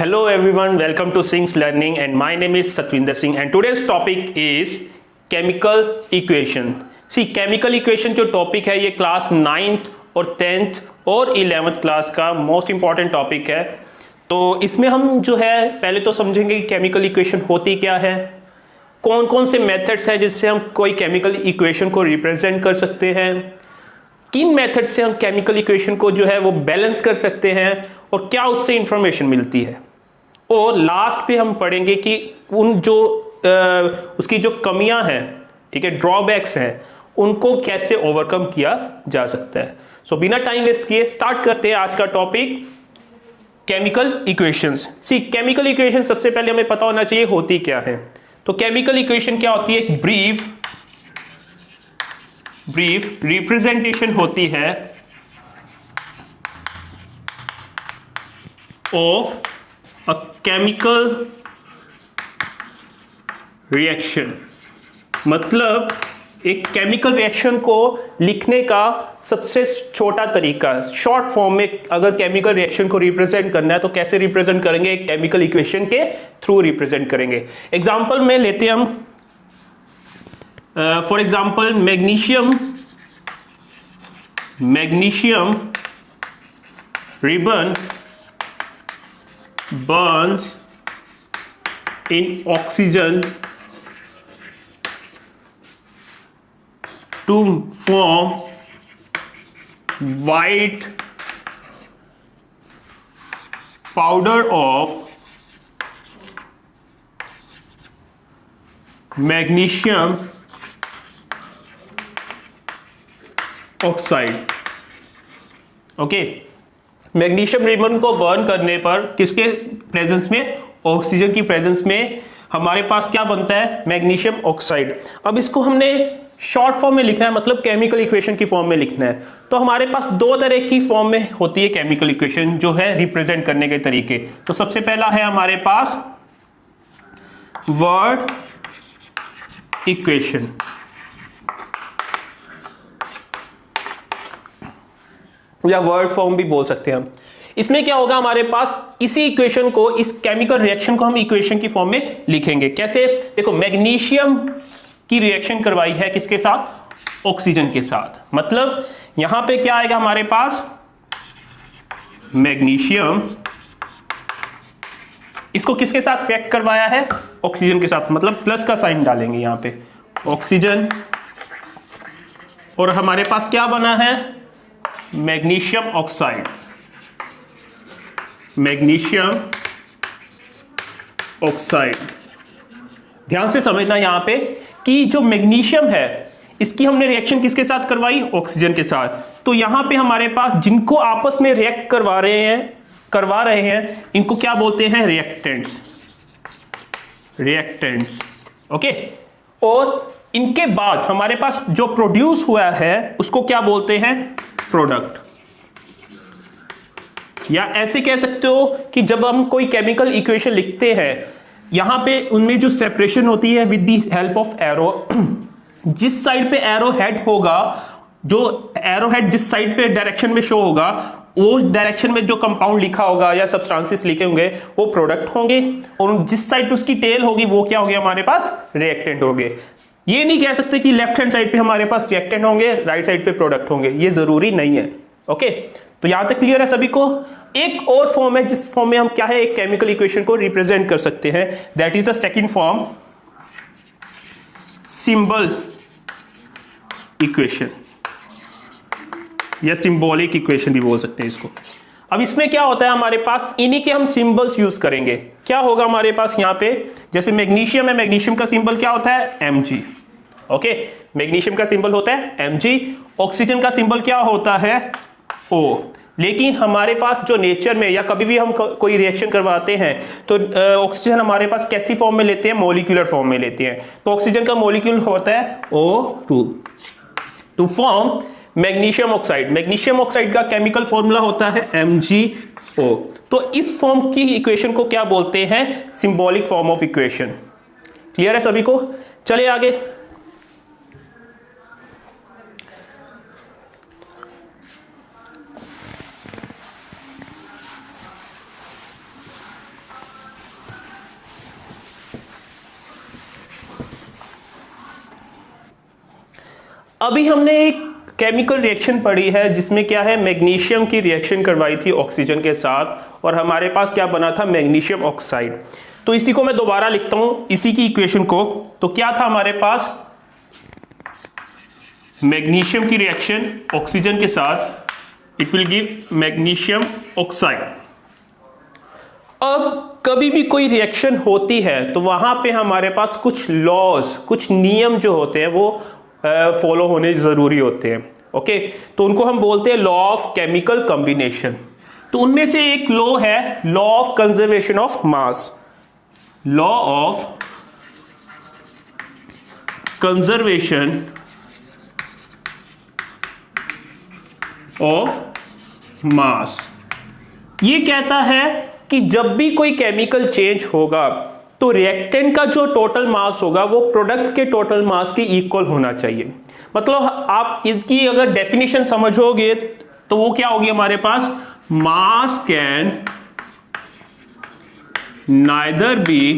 Hello everyone, welcome to Singh's Learning and my name is Satwinder Singh and today's topic is chemical equation. See, chemical equation जो topic है ये class 9th और 10th और 11th class का most important topic है। तो इसमें हम जो है पहले तो समझेंगे कि केमिकल इक्वेशन होती क्या है, कौन कौन से मेथड्स हैं जिससे हम कोई केमिकल इक्वेशन को रिप्रेजेंट कर सकते हैं, किन मेथड से हम केमिकल इक्वेशन को जो है वो बैलेंस कर सकते हैं और क्या उससे इंफॉर्मेशन मिलती है, और लास्ट पे हम पढ़ेंगे कि उन जो उसकी जो कमियां हैं, ठीक है, ड्रॉबैक्स हैं, उनको कैसे ओवरकम किया जा सकता है। सो बिना टाइम वेस्ट किए स्टार्ट करते हैं आज का टॉपिक केमिकल इक्वेशंस। सी, केमिकल इक्वेशन सबसे पहले हमें पता होना चाहिए होती क्या है। तो केमिकल इक्वेशन क्या होती है? ब्रीफ रिप्रेजेंटेशन होती है ऑफ अ केमिकल रिएक्शन। मतलब एक केमिकल रिएक्शन को लिखने का सबसे छोटा तरीका, शॉर्ट फॉर्म में अगर केमिकल रिएक्शन को रिप्रेजेंट करना है तो कैसे रिप्रेजेंट करेंगे? केमिकल इक्वेशन के थ्रू रिप्रेजेंट करेंगे। एग्जांपल में लेते हैं हम, for example magnesium ribbon burns in oxygen to form white powder of magnesium oxide। Okay, magnesium ribbon को बर्न करने पर किसके प्रेजेंस में? ऑक्सीजन की प्रेजेंस में हमारे पास क्या बनता है? Magnesium oxide. अब इसको हमने शॉर्ट फॉर्म में लिखना है, मतलब केमिकल इक्वेशन की फॉर्म में लिखना है। तो हमारे पास दो तरह की फॉर्म में होती है केमिकल इक्वेशन जो है रिप्रेजेंट करने के तरीके। तो सबसे पहला है हमारे पास वर्ड इक्वेशन। या वर्ड फॉर्म भी बोल सकते हैं हम। इसमें क्या होगा, हमारे पास इसी इक्वेशन को, इस केमिकल रिएक्शन को हम इक्वेशन की फॉर्म में लिखेंगे। कैसे? देखो, मैग्नीशियम की रिएक्शन करवाई है किसके साथ? ऑक्सीजन के साथ। मतलब यहां पे क्या आएगा हमारे पास? मैग्नीशियम, इसको किसके साथ रिएक्ट करवाया है? ऑक्सीजन के साथ। मतलब प्लस का साइन डालेंगे यहां पे, ऑक्सीजन, और हमारे पास क्या बना है? Magnesium oxide. Magnesium oxide. ध्यान से समझना यहां पे कि जो मैग्नीशियम है इसकी हमने रिएक्शन किसके साथ करवाई? ऑक्सीजन के साथ। तो यहां पे हमारे पास जिनको आपस में रिएक्ट करवा रहे हैं इनको क्या बोलते हैं? रिएक्टेंट्स। ओके, और इनके बाद हमारे पास जो प्रोड्यूस हुआ है उसको क्या बोलते हैं? प्रोडक्ट। या ऐसे कह सकते हो कि जब हम कोई केमिकल इक्वेशन लिखते हैं, यहां पे उनमें जो सेपरेशन होती है with the help of arrow, जिस साइड पे एरो हेड होगा, जो एरो हेड जिस साइड पे डायरेक्शन में शो होगा, वो डायरेक्शन में जो कंपाउंड लिखा होगा या सब्सटेंसेस लिखे होंगे वो प्रोडक्ट होंगे, और जिस साइड पे उसकी टेल होगी वो क्या होगी? हमारे पास रिएक्टेंट होंगे। ये नहीं कह सकते कि लेफ्ट हैंड साइड पे हमारे पास रिएक्टेंट होंगे, राइट साइड पे प्रोडक्ट होंगे, ये जरूरी नहीं है। ओके, तो यहां तक क्लियर है सभी को? एक और फॉर्म है जिस फॉर्म में हम क्या है, एक केमिकल इक्वेशन को रिप्रेजेंट कर सकते हैं, that is a second form, symbol equation या सिंबॉलिक इक्वेशन भी बोल सकते हैं इसको। अब इसमें क्या होता है, हमारे पास इन्हीं के हम सिंबल्स यूज करेंगे। क्या होगा हमारे पास यहाँ पे? जैसे मैग्नीशियम है, मैग्नीशियम का सिंबल क्या होता है? Mg। ओके, मैग्नीशियम का सिंबल होता है Mg। ऑक्सीजन का सिंबल क्या होता है? O। लेकिन हमारे पास जो नेचर में या कभी भी हम कोई रिएक्शन करवाते हैं तो ऑक्सीजन हमारे पास कैसी फॉर्म में लेते हैं? मॉलिक्यूलर फॉर्म में लेते हैं। तो ऑक्सीजन का मॉलिक्यूल होता है O2 to form magnesium oxide. Magnesium oxide का केमिकल फॉर्मूला होता है MgO। तो इस फॉर्म की इक्वेशन को क्या बोलते हैं? Symbolic form of equation. Clear है सभी को? चलिए आगे। अभी हमने एक केमिकल रिएक्शन पढ़ी है जिसमें क्या है, मैग्नीशियम की रिएक्शन करवाई थी ऑक्सीजन के साथ और हमारे पास क्या बना था, मैग्नीशियम ऑक्साइड। तो इसी को मैं दोबारा लिखता हूं, इसी की इक्वेशन को। तो क्या था हमारे पास, मैग्नीशियम की रिएक्शन ऑक्सीजन के साथ, it will give magnesium oxide. अब कभी भी कोई रिएक्शन होती है तो वहां पे हमारे पास कुछ लॉज, कुछ नियम जो होते हैं वो फॉलो होने जरूरी होते हैं। ओके, तो उनको हम बोलते हैं लॉ ऑफ केमिकल कॉम्बिनेशन। तो उनमें से एक लॉ है law of conservation of mass. Law of conservation of mass ये कहता है कि जब भी कोई केमिकल चेंज होगा तो रिएक्टेंट का जो टोटल मास होगा वो प्रोडक्ट के टोटल मास के इक्वल होना चाहिए। मतलब आप इसकी अगर डेफिनेशन समझोगे तो वो क्या होगी हमारे पास, mass can neither be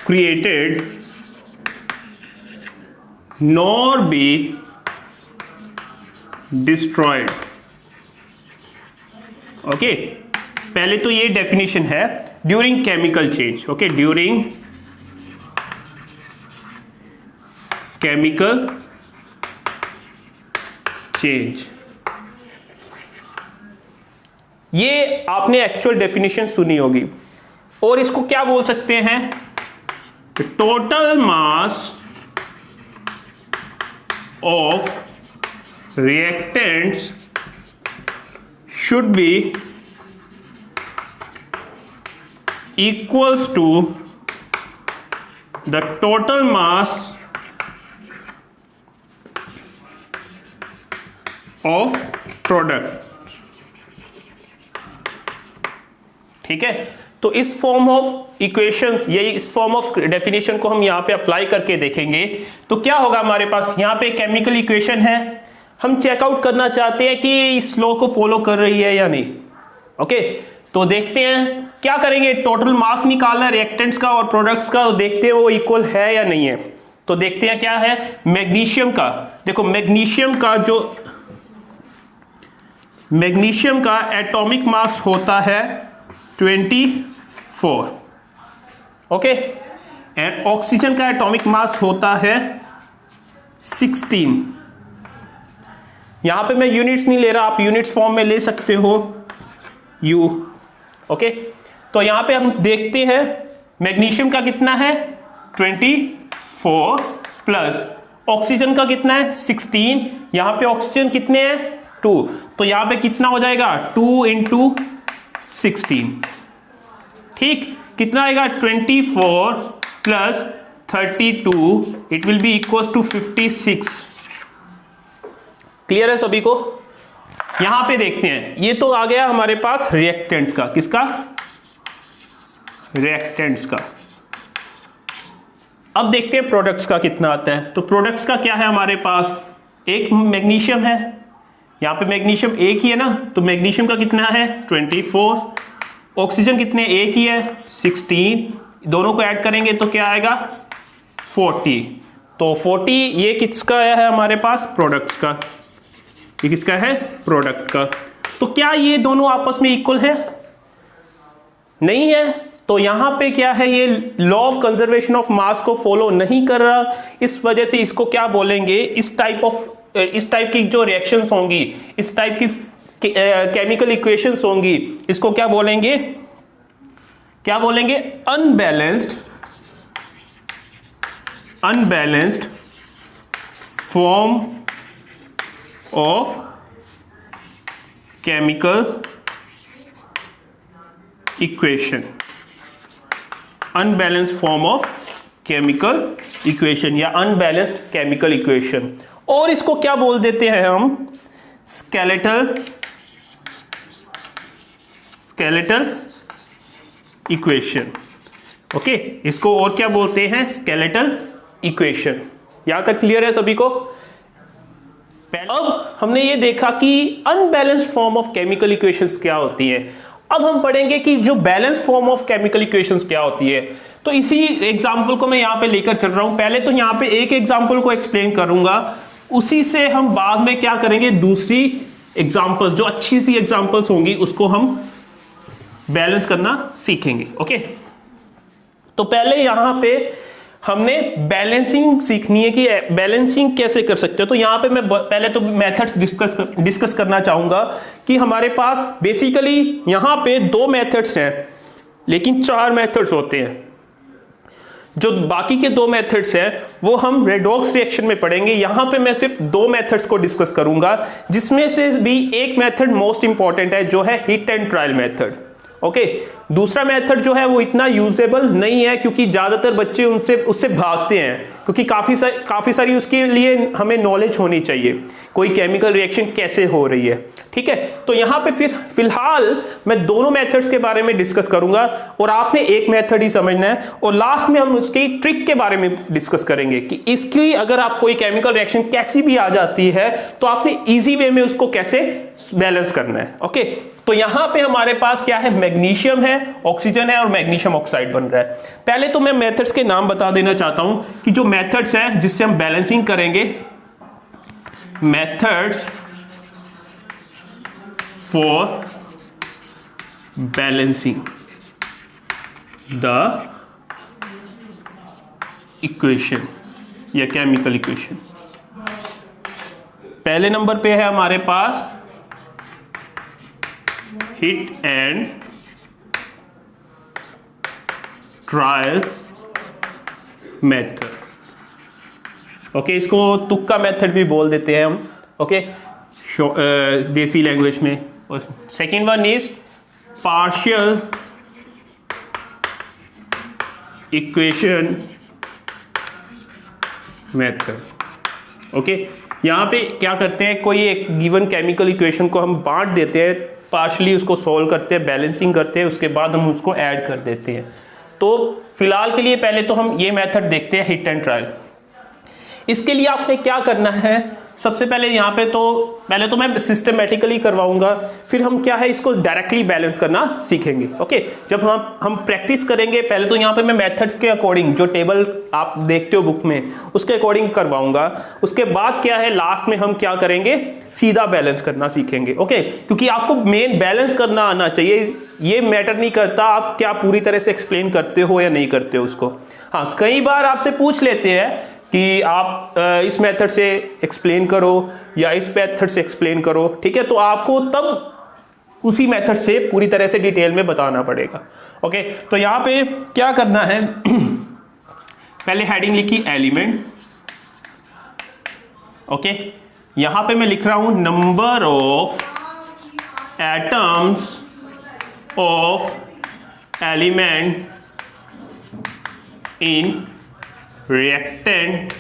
created nor be destroyed. Okay, पहले तो ये डेफिनेशन है during chemical change. Okay, during chemical change, ये आपने एक्चुअल डेफिनेशन सुनी होगी। और इसको क्या बोल सकते हैं, total mass of reactants should be equals to the total mass of product। ठीक है, तो इस फॉर्म ऑफ इक्वेशंस, यही इस फॉर्म ऑफ डेफिनेशन को हम यहाँ पे अप्लाई करके देखेंगे तो क्या होगा हमारे पास। यहाँ पे केमिकल इक्वेशन है, हम चेकआउट करना चाहते हैं कि इस लॉ को फॉलो कर रही है या नहीं। ओके, तो देखते हैं क्या करेंगे, टोटल मास निकालना है रिएक्टेंट्स का और प्रोडक्ट्स का, तो देखते हैं वो इक्वल है या नहीं है। तो देखते हैं क्या है, मैग्नीशियम का, देखो मैग्नीशियम का एटॉमिक मास होता है 24। ओके, एंड ऑक्सीजन का एटॉमिक मास होता है 16। यहां पे मैं यूनिट्स नहीं ले रहा, आप यूनिट्स फॉर्म में ले सकते हो, यू। ओके, तो यहां पे हम देखते हैं मैग्नीशियम का कितना है 24 प्लस ऑक्सीजन का कितना है 16। यहां पे ऑक्सीजन कितने हैं 2, तो यहां पे कितना हो जाएगा 2 × 16। ठीक, कितना आएगा 24 plus 32, it will be equal to 56। Clear है सभी को। यहां पे देखते हैं, ये तो आ गया हमारे पास रिएक्टेंट्स का, किसका, रिएक्टेंट्स का। अब देखते हैं प्रोडक्ट्स का कितना आता है। तो प्रोडक्ट्स का क्या है हमारे पास, एक मैग्नीशियम है, यहां पे मैग्नीशियम एक ही है ना, तो मैग्नीशियम का कितना है 24, ऑक्सीजन कितने एक ही है 16, दोनों को ऐड करेंगे तो क्या आएगा 40। तो 40 ये किसका है हमारे पास, प्रोडक्ट्स का, ये किसका है, प्रोडक्ट का। तो क्या ये दोनों आपस में इक्वल है, नहीं है। तो यहां पे क्या है, ये law of conservation of mass को फॉलो नहीं कर रहा, इस वजह से इसको क्या बोलेंगे, इस टाइप की जो रिएक्शंस होंगी, इस टाइप की केमिकल इक्वेशंस होंगी, इसको क्या बोलेंगे, unbalanced form of chemical equation, unbalanced form of chemical equation या अनबैलेंस्ड केमिकल इक्वेशन। और इसको क्या बोल देते हैं हम, स्केलेटल इक्वेशन। ओके, इसको और क्या बोलते हैं, स्केलेटल इक्वेशन। यहां तक क्लियर है सभी को। अब हमने ये देखा कि unbalanced form of chemical equations क्या होती है। अब हम पढ़ेंगे कि जो balanced form of chemical equations क्या होती है। तो इसी एग्जाम्पल को मैं यहाँ पे लेकर चल रहा हूँ। पहले तो यहाँ पे एक एग्जाम्पल को एक्सप्लेन करूंगा, उसी से हम बाद में क्या करेंगे, दूसरी एग्जाम्पल जो अच्छी सी एग्जाम्पल्स होंगी उसको हम बैलेंस करना सीखेंगे। ओके, तो पहले यहाँ पे हमने बैलेंसिंग सीखनी है कि बैलेंसिंग कैसे कर सकते हो। तो यहाँ पे मैं पहले तो मेथड्स डिस्कस करना चाहूँगा कि हमारे पास बेसिकली यहाँ पे 2 मेथड्स हैं, लेकिन 4 मेथड्स होते हैं। जो बाकी के 2 मेथड्स हैं वो हम रेडॉक्स रिएक्शन में पढ़ेंगे। यहाँ पे मैं सिर्फ 2 मेथड्स को डिस्कस करूँगा, जिसमें से भी एक मेथड मोस्ट इंपॉर्टेंट है जो है hit and trial method. Okay, दूसरा मेथड जो है वो इतना यूजेबल नहीं है क्योंकि ज़्यादातर बच्चे उससे भागते हैं, क्योंकि काफ़ी सारी उसके लिए हमें नॉलेज होनी चाहिए, कोई केमिकल रिएक्शन कैसे हो रही है। ठीक है, तो यहाँ पे फिलहाल मैं दोनों मेथड्स के बारे में डिस्कस करूंगा और आपने एक मेथड ही समझना है, और लास्ट में हम उसकी ट्रिक के बारे में डिस्कस करेंगे कि इसकी अगर आप कोई केमिकल रिएक्शन कैसी भी आ जाती है तो आपने इजी वे में उसको कैसे बैलेंस करना है। ओके, तो यहाँ पे हमारे पास क्या है, मैग्नीशियम है, ऑक्सीजन है और मैग्नीशियम ऑक्साइड बन रहा है। पहले तो मैं मेथड्स के नाम बता देना चाहता हूं कि जो मेथड्स हैं जिससे हम बैलेंसिंग करेंगे, methods for balancing the equation या केमिकल इक्वेशन। पहले नंबर पे है हमारे पास hit and trial method. Okay, इसको तुक्का मेथड भी बोल देते हैं हम, ओके, देसी लैंग्वेज में। और second one is partial equation method. Okay, यहाँ पे क्या करते हैं, कोई एक गिवन केमिकल इक्वेशन को हम बांट देते हैं, पार्शली उसको सॉल्व करते हैं, बैलेंसिंग करते हैं, उसके बाद हम उसको ऐड कर देते हैं। तो फिलहाल के लिए पहले तो हम ये मेथड देखते हैं, हिट एंड ट्रायल। इसके लिए आपने क्या करना है, सबसे पहले यहाँ पे तो पहले तो मैं सिस्टमेटिकली करवाऊंगा, फिर हम क्या है इसको डायरेक्टली बैलेंस करना सीखेंगे। ओके, जब हम प्रैक्टिस करेंगे, पहले तो यहाँ पे मैं मेथड के अकॉर्डिंग जो टेबल आप देखते हो बुक में उसके अकॉर्डिंग करवाऊंगा, उसके बाद क्या है लास्ट में हम क्या करेंगे, सीधा बैलेंस करना सीखेंगे। ओके, क्योंकि आपको मेन बैलेंस करना आना चाहिए, ये मैटर नहीं करता आप क्या पूरी तरह से एक्सप्लेन करते हो या नहीं करते हो उसको। हाँ, कई बार आपसे पूछ लेते हैं कि आप इस मेथड से एक्सप्लेन करो या इस मेथड से एक्सप्लेन करो, ठीक है, तो आपको तब उसी मेथड से पूरी तरह से डिटेल में बताना पड़ेगा। ओके, तो यहाँ पे क्या करना है, पहले हेडिंग लिखी एलिमेंट। ओके, यहाँ पे मैं लिख रहा हूँ number of atoms of element in reactant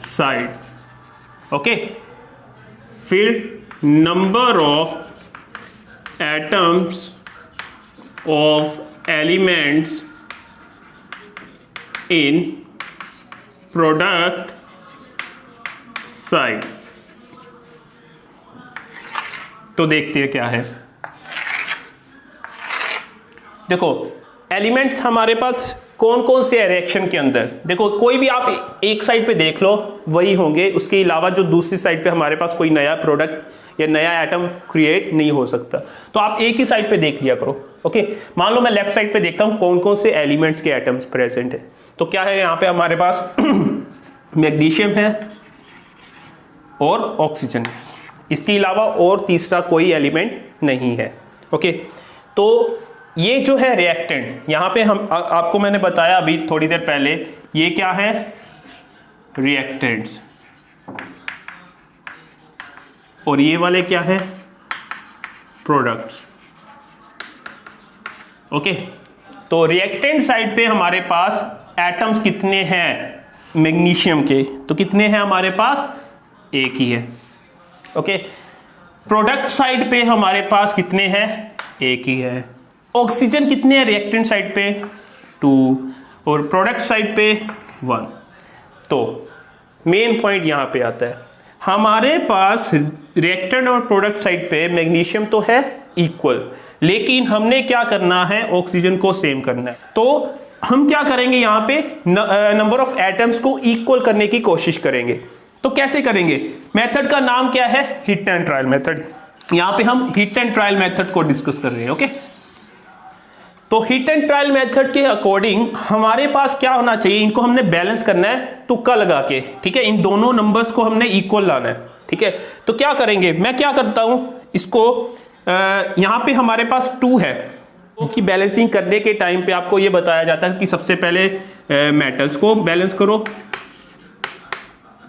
side। Okay, फिर number of atoms of elements in product side. तो देखते हैं क्या है। देखो, एलिमेंट्स हमारे पास कौन कौन से रिएक्शन के अंदर, देखो कोई भी आप एक साइड पे देख लो वही होंगे, उसके अलावा जो दूसरी साइड पे हमारे पास कोई नया प्रोडक्ट या नया एटम क्रिएट नहीं हो सकता, तो आप एक ही साइड पे देख लिया करो। ओके, मान लो मैं लेफ्ट साइड पे देखता हूँ कौन कौन से एलिमेंट्स के एटम्स प्रेजेंट है, तो क्या है यहाँ पे हमारे पास मैग्नीशियम है और ऑक्सीजन है, इसके अलावा और तीसरा कोई एलिमेंट नहीं है। ओके, तो ये जो है रिएक्टेंट, यहाँ पे हम आपको मैंने बताया अभी थोड़ी देर पहले, ये क्या है, रिएक्टेंट्स, और ये वाले क्या है, प्रोडक्ट्स। ओके, तो रिएक्टेंट साइड पे हमारे पास एटम्स कितने हैं मैग्नीशियम के, तो कितने हैं हमारे पास, एक ही है। ओके, प्रोडक्ट साइड पे हमारे पास कितने हैं, एक ही है। ऑक्सीजन कितने हैं रिएक्टेंट साइड पे, 2, और प्रोडक्ट साइड पे 1। तो मेन पॉइंट यहाँ पे आता है, हमारे पास रिएक्टेंट और प्रोडक्ट साइड पे मैग्नीशियम तो है इक्वल, लेकिन हमने क्या करना है, ऑक्सीजन को सेम करना है। तो हम क्या करेंगे, यहाँ पे नंबर ऑफ एटम्स को इक्वल करने की कोशिश करेंगे। तो कैसे करेंगे, मेथड का नाम क्या है, हिट एंड ट्रायल मेथड। यहाँ पे हम हिट एंड ट्रायल मेथड को डिस्कस कर रहे हैं। ओके, तो हिट एंड ट्रायल मेथड के अकॉर्डिंग हमारे पास क्या होना चाहिए, इनको हमने बैलेंस करना है तुक्का लगा के, ठीक है। इन दोनों नंबर्स को हमने इक्वल लाना है, ठीक है। तो क्या करेंगे, मैं क्या करता हूं, इसको यहाँ पे हमारे पास 2 है, कि बैलेंसिंग करने के टाइम पे आपको ये बताया जाता है कि सबसे पहले मेटल्स को बैलेंस करो,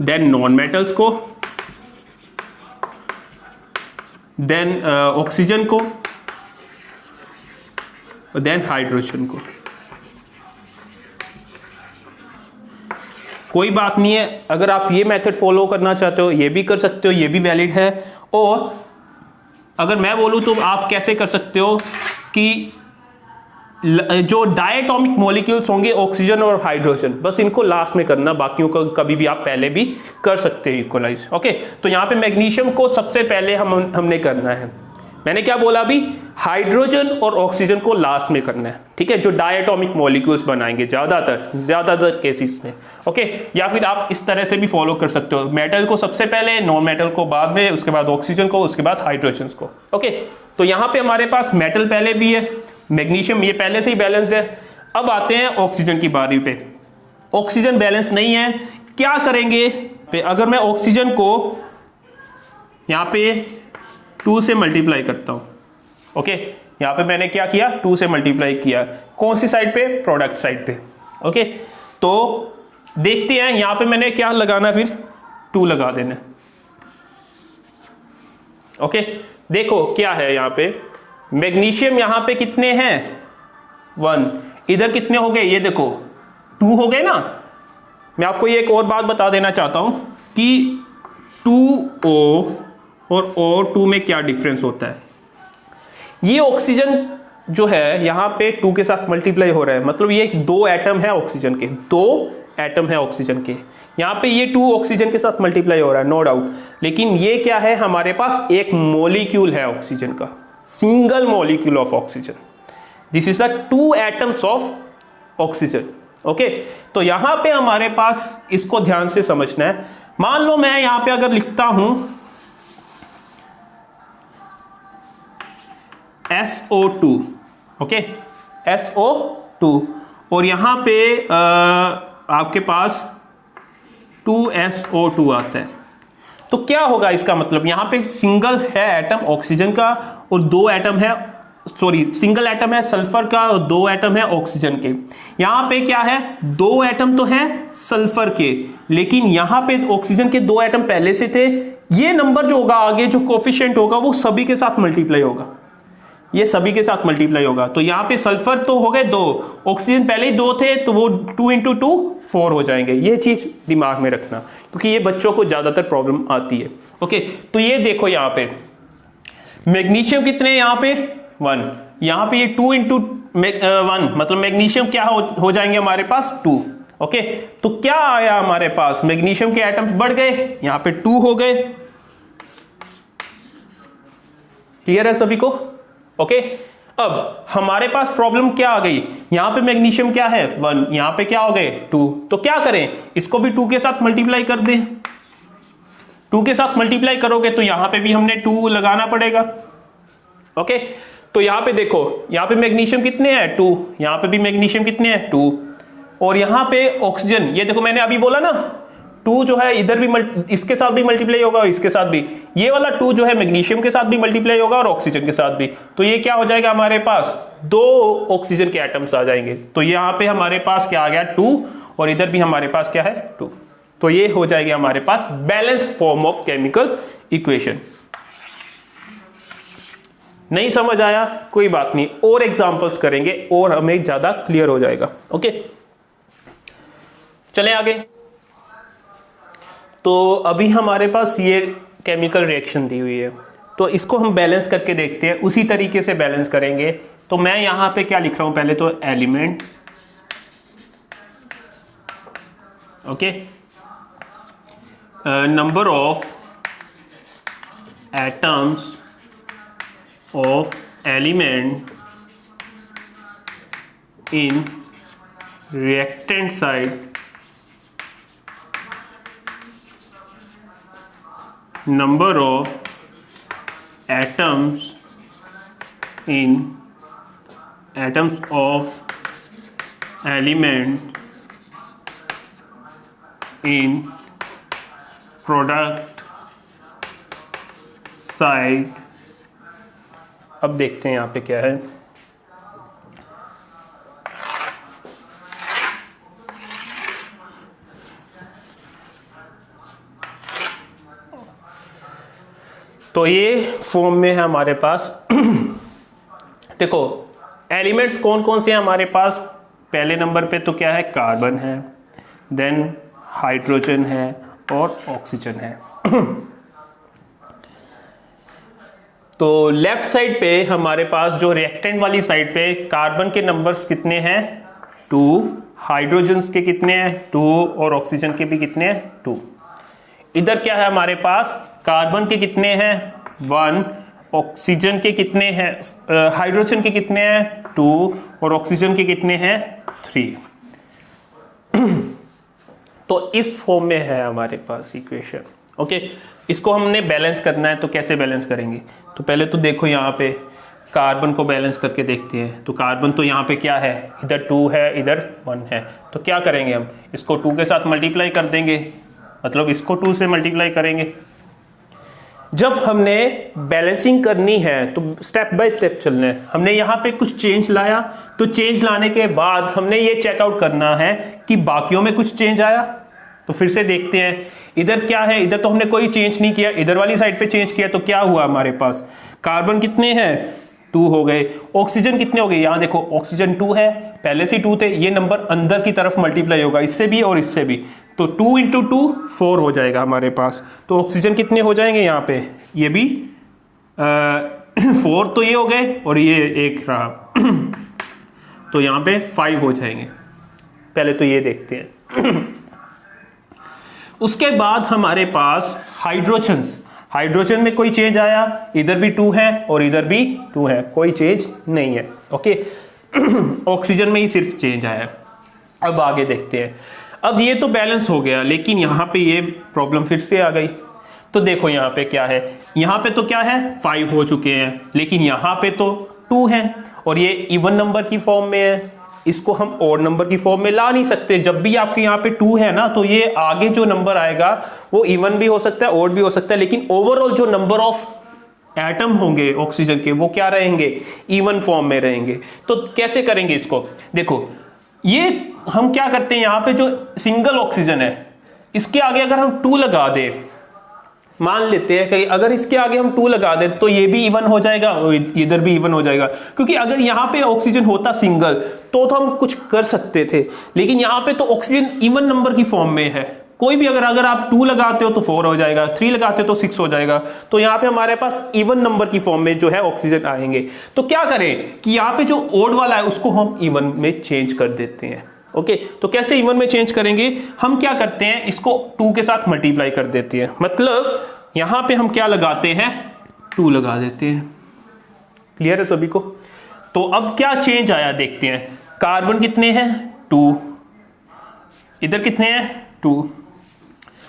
देन नॉन मेटल्स को, देन ऑक्सीजन को, देन हाइड्रोजन को। कोई बात नहीं है, अगर आप ये मेथड फॉलो करना चाहते हो ये भी कर सकते हो, ये भी वैलिड है। और अगर मैं बोलूँ तो आप कैसे कर सकते हो कि जो डायटोमिक मॉलिक्यूल्स होंगे ऑक्सीजन और हाइड्रोजन, बस इनको लास्ट में करना, बाकियों को कभी भी आप पहले भी कर सकते हो इक्वलाइज। ओके, तो यहाँ पे मैग्नीशियम को सबसे पहले हमने करना है, मैंने क्या बोला अभी, हाइड्रोजन और ऑक्सीजन को लास्ट में करना है, ठीक है, जो डायटोमिक मॉलिक्यूल्स बनाएंगे ज्यादातर केसेस में। ओके, या फिर आप इस तरह से भी फॉलो कर सकते हो, मेटल को सबसे पहले, नॉन मेटल को बाद में, उसके बाद ऑक्सीजन को, उसके बाद हाइड्रोजन को। ओके, तो यहाँ पे हमारे पास मेटल पहले भी है, मैग्नीशियम ये पहले से ही बैलेंस्ड है। अब आते हैं ऑक्सीजन की बारी पे, ऑक्सीजन बैलेंस नहीं है, क्या करेंगे, अगर मैं ऑक्सीजन को यहाँ पे 2 से मल्टीप्लाई करता हूँ। ओके, यहाँ पे मैंने क्या किया, 2 से मल्टीप्लाई किया, कौन सी साइड पे, प्रोडक्ट साइड पे। ओके, तो देखते हैं यहाँ पे मैंने क्या लगाना, फिर 2 लगा देना। ओके, देखो क्या है यहाँ पे, मैग्नीशियम यहाँ पे कितने हैं, 1, इधर कितने हो गए, ये देखो 2 हो गए ना। मैं आपको ये एक और बात बता देना चाहता हूँ कि 2O और O2 में क्या डिफरेंस होता है। ये ऑक्सीजन जो है यहाँ पे 2 के साथ मल्टीप्लाई हो रहा है, मतलब ये 2 एटम है ऑक्सीजन के, 2 एटम है ऑक्सीजन के, यहाँ पे ये 2 ऑक्सीजन के साथ मल्टीप्लाई हो रहा है, नो डाउट। लेकिन ये क्या है, हमारे पास एक मॉलिक्यूल है ऑक्सीजन का, single molecule of oxygen, this is the 2 atoms of oxygen. Okay, तो यहाँ पे हमारे पास इसको ध्यान से समझना है। मान लो मैं यहाँ पे अगर लिखता हूं SO2, ओके, SO2, और यहाँ पे आपके पास 2SO2 आता है, तो क्या होगा, इसका मतलब यहाँ पे सिंगल है एटम ऑक्सीजन का और 2 एटम है, सॉरी, सिंगल एटम है सल्फर का और 2 एटम है ऑक्सीजन के। यहाँ पे क्या है, 2 एटम तो है सल्फर के, लेकिन यहाँ पे ऑक्सीजन के 2 एटम पहले से थे। ये नंबर जो होगा आगे, जो कोफिशिएंट होगा, वो सभी के साथ मल्टीप्लाई होगा, ये सभी के साथ मल्टीप्लाई होगा। तो यहाँ पे सल्फर तो हो गए 2, ऑक्सीजन पहले ही 2 थे, तो वो 2 × 2 4 हो जाएंगे। ये चीज दिमाग में रखना, क्योंकि ये बच्चों को ज्यादातर प्रॉब्लम आती है। ओके, तो ये देखो यहाँ पे मैग्नीशियम कितने हैं, यहाँ पे 1, यहाँ पे ये 2 × 1, मतलब मैग्नीशियम क्या हो जाएंगे हमारे पास 2। ओके, तो क्या आया हमारे पास, मैग्नीशियम के एटम्स बढ़ गए, यहाँ पे 2 हो गए। क्लियर है सभी को? ओके, अब हमारे पास प्रॉब्लम क्या आ गई, यहाँ पे मैग्नीशियम क्या है 1, यहाँ पे क्या हो गए 2, तो क्या करें, इसको भी 2 के साथ मल्टीप्लाई कर दें। 2 के साथ मल्टीप्लाई करोगे तो यहाँ पे भी हमने 2 लगाना पड़ेगा। ओके, तो यहाँ पे देखो, यहाँ पे मैग्नीशियम कितने हैं 2, यहाँ पे भी मैग्नीशियम कितने हैं 2, और यहाँ पे ऑक्सीजन, ये देखो मैंने अभी बोला ना 2 जो है इधर भी इसके साथ भी मल्टीप्लाई होगा और इसके साथ भी, ये वाला 2 जो है मैग्नीशियम के साथ भी मल्टीप्लाई होगा और ऑक्सीजन के साथ भी। तो ये क्या हो जाएगा, हमारे पास 2 ऑक्सीजन के एटम्स आ जाएंगे। तो यहाँ पे हमारे पास क्या आ गया 2, और इधर भी हमारे पास क्या है 2। तो ये हो जाएगी हमारे पास balanced form of chemical equation. नहीं समझ आया, कोई बात नहीं, और एग्जांपल्स करेंगे और हमें ज्यादा क्लियर हो जाएगा। ओके, चलें आगे। तो अभी हमारे पास ये केमिकल रिएक्शन दी हुई है, तो इसको हम बैलेंस करके देखते हैं, उसी तरीके से बैलेंस करेंगे। तो मैं यहाँ पे क्या लिख रहा हूँ, पहले तो element, okay, number of atoms of element in reactant side number of atoms of element in product side। अब देखते हैं यहाँ पे क्या है। तो ये फॉर्म में है हमारे पास। देखो एलिमेंट्स कौन कौन से हैं हमारे पास। पहले नंबर पे तो क्या है, कार्बन है, देन हाइड्रोजन है और ऑक्सीजन है। तो लेफ्ट साइड पे हमारे पास जो रिएक्टेंट वाली साइड पे कार्बन के नंबर्स कितने हैं, 2, हाइड्रोजन के कितने हैं, 2 और ऑक्सीजन के भी कितने हैं, 2। इधर क्या है हमारे पास, कार्बन के कितने हैं, 1, ऑक्सीजन के कितने हैं, हाइड्रोजन के कितने हैं, 2 और ऑक्सीजन के कितने हैं, 3। तो इस फॉर्म में है हमारे पास इक्वेशन। ओके, इसको हमने बैलेंस करना है। तो कैसे बैलेंस करेंगे, तो पहले तो देखो यहाँ पे कार्बन को बैलेंस करके देखते हैं। तो कार्बन तो यहाँ पे क्या है, इधर 2 है, इधर 1 है। तो क्या करेंगे हम, इसको 2 के साथ मल्टीप्लाई कर देंगे, मतलब इसको 2 से मल्टीप्लाई करेंगे। जब हमने बैलेंसिंग करनी है तो स्टेप बाय स्टेप चलना है। हमने यहाँ पे कुछ चेंज लाया, तो चेंज लाने के बाद हमने ये चेकआउट करना है कि बाकियों में कुछ चेंज आया। तो फिर से देखते हैं, इधर क्या है, इधर तो हमने कोई चेंज नहीं किया, इधर वाली साइड पे चेंज किया। तो क्या हुआ हमारे पास, कार्बन कितने हैं, 2 हो गए। ऑक्सीजन कितने हो गए, यहाँ देखो ऑक्सीजन 2 है, पहले से 2 थे, ये नंबर अंदर की तरफ मल्टीप्लाई होगा, इससे भी और इससे भी। तो 2 × 2 4 हो जाएगा हमारे पास। तो ऑक्सीजन कितने हो जाएंगे यहाँ पे, ये भी 4 तो ये हो गए और ये 1 रहा। तो यहाँ पे 5 हो जाएंगे। पहले तो ये देखते हैं। उसके बाद हमारे पास हाइड्रोजन में कोई चेंज आया, इधर भी 2 है और इधर भी 2 है, कोई चेंज नहीं है। ओके, ऑक्सीजन में ही सिर्फ चेंज आया। अब आगे देखते हैं। अब ये तो बैलेंस हो गया, लेकिन यहाँ पे ये प्रॉब्लम फिर से आ गई। तो देखो यहाँ पे क्या है, यहाँ पे तो क्या है, 5 हो चुके हैं, लेकिन यहाँ पे तो 2 है और ये इवन नंबर की फॉर्म में है। इसको हम ऑड नंबर की फॉर्म में ला नहीं सकते। जब भी आपके यहाँ पे 2 है ना, तो ये आगे जो नंबर आएगा वो इवन भी हो सकता है, ऑड भी हो सकता है, लेकिन ओवरऑल जो नंबर ऑफ एटम होंगे ऑक्सीजन के वो क्या रहेंगे, इवन फॉर्म में रहेंगे। तो कैसे करेंगे इसको, देखो ये हम क्या करते हैं, यहाँ पे जो सिंगल ऑक्सीजन है इसके आगे अगर हम 2 लगा दें, मान लेते हैं कि अगर इसके आगे हम 2 लगा दें तो ये भी इवन हो जाएगा और इधर भी इवन हो जाएगा। क्योंकि अगर यहाँ पे ऑक्सीजन होता सिंगल तो हम कुछ कर सकते थे, लेकिन यहाँ पे तो ऑक्सीजन इवन नंबर की फॉर्म में है। कोई भी अगर आप 2 लगाते हो तो 4 हो जाएगा, 3 लगाते हो तो 6 हो जाएगा। तो यहाँ पे हमारे पास इवन नंबर की फॉर्म में जो है ऑक्सीजन आएंगे। तो क्या करें कि यहाँ पे जो ओड वाला है उसको हम इवन में चेंज कर देते हैं। ओके, तो कैसे इवन में चेंज करेंगे, हम क्या करते हैं, इसको 2 के साथ मल्टीप्लाई कर देते हैं। मतलब यहाँ पे हम क्या लगाते हैं, 2 लगा देते हैं। क्लियर है सभी को। तो अब क्या चेंज आया देखते हैं। कार्बन कितने हैं, 2, इधर कितने हैं, 2,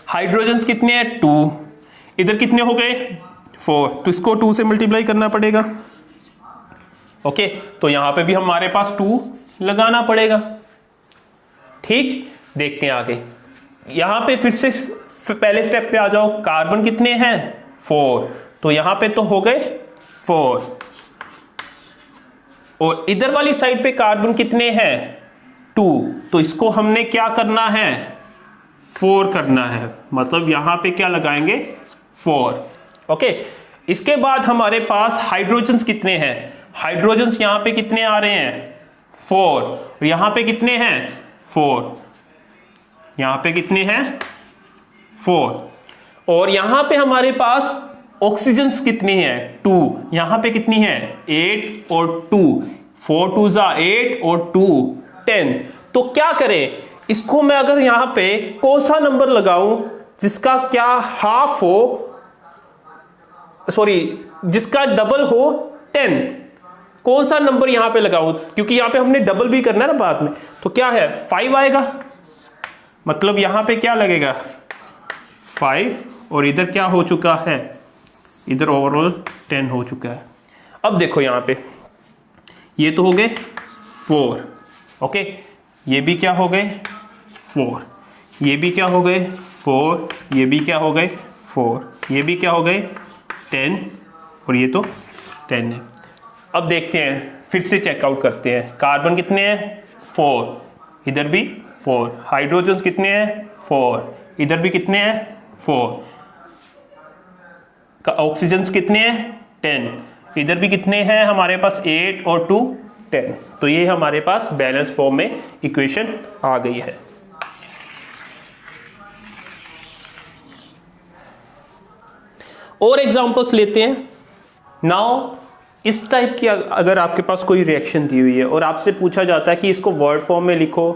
हाइड्रोजन कितने हैं, 2, इधर कितने हो गए, 4। तो इसको 2 से मल्टीप्लाई करना पड़ेगा। ओके, तो यहाँ पे भी हमारे पास 2 लगाना पड़ेगा। ठीक, देखते हैं आगे। यहाँ पे फिर से पहले स्टेप पे आ जाओ। कार्बन कितने हैं, 4, तो यहाँ पे तो हो गए 4, और इधर वाली साइड पे कार्बन कितने हैं, 2, तो इसको हमने क्या करना है, 4 करना है। मतलब यहाँ पे क्या लगाएंगे, 4। ओके, इसके बाद हमारे पास हाइड्रोजन्स कितने हैं, हाइड्रोजन्स यहाँ पे कितने आ रहे हैं, 4, यहाँ पे कितने हैं, 4, यहाँ पे कितने हैं, 4, और यहाँ पे हमारे पास ऑक्सीजन्स कितनी है, 2, यहाँ पे कितनी है, 8 और 2, 4 2 8 और 2 10। तो क्या करें, इसको मैं अगर यहाँ पे कौन सा नंबर लगाऊं जिसका क्या हाफ हो, सॉरी जिसका डबल हो 10, कौन सा नंबर यहाँ पे लगाऊं, क्योंकि यहाँ पे हमने डबल भी करना है ना बाद में, तो क्या है 5 आएगा, मतलब यहाँ पे क्या लगेगा 5, और इधर क्या हो चुका है, इधर ओवरऑल 10 हो चुका है। अब देखो यहाँ पे ये तो हो गए 4, ओके, ये भी क्या हो गए 4, ये भी क्या हो गए 4, ये भी क्या हो गए 4, ये भी क्या हो गए 10, और ये तो 10 है। अब देखते हैं, फिर से चेकआउट करते हैं, कार्बन कितने हैं 4, इधर भी 4, हाइड्रोजन कितने हैं 4, इधर भी कितने हैं 4, ऑक्सीजन कितने हैं 10, इधर भी कितने हैं हमारे पास 8 और 2 10। तो ये हमारे पास बैलेंस फॉर्म में इक्वेशन आ गई है। और एग्जांपल्स लेते हैं। नाउ इस टाइप की अगर आपके पास कोई रिएक्शन दी हुई है और आपसे पूछा जाता है कि इसको वर्ड फॉर्म में लिखो,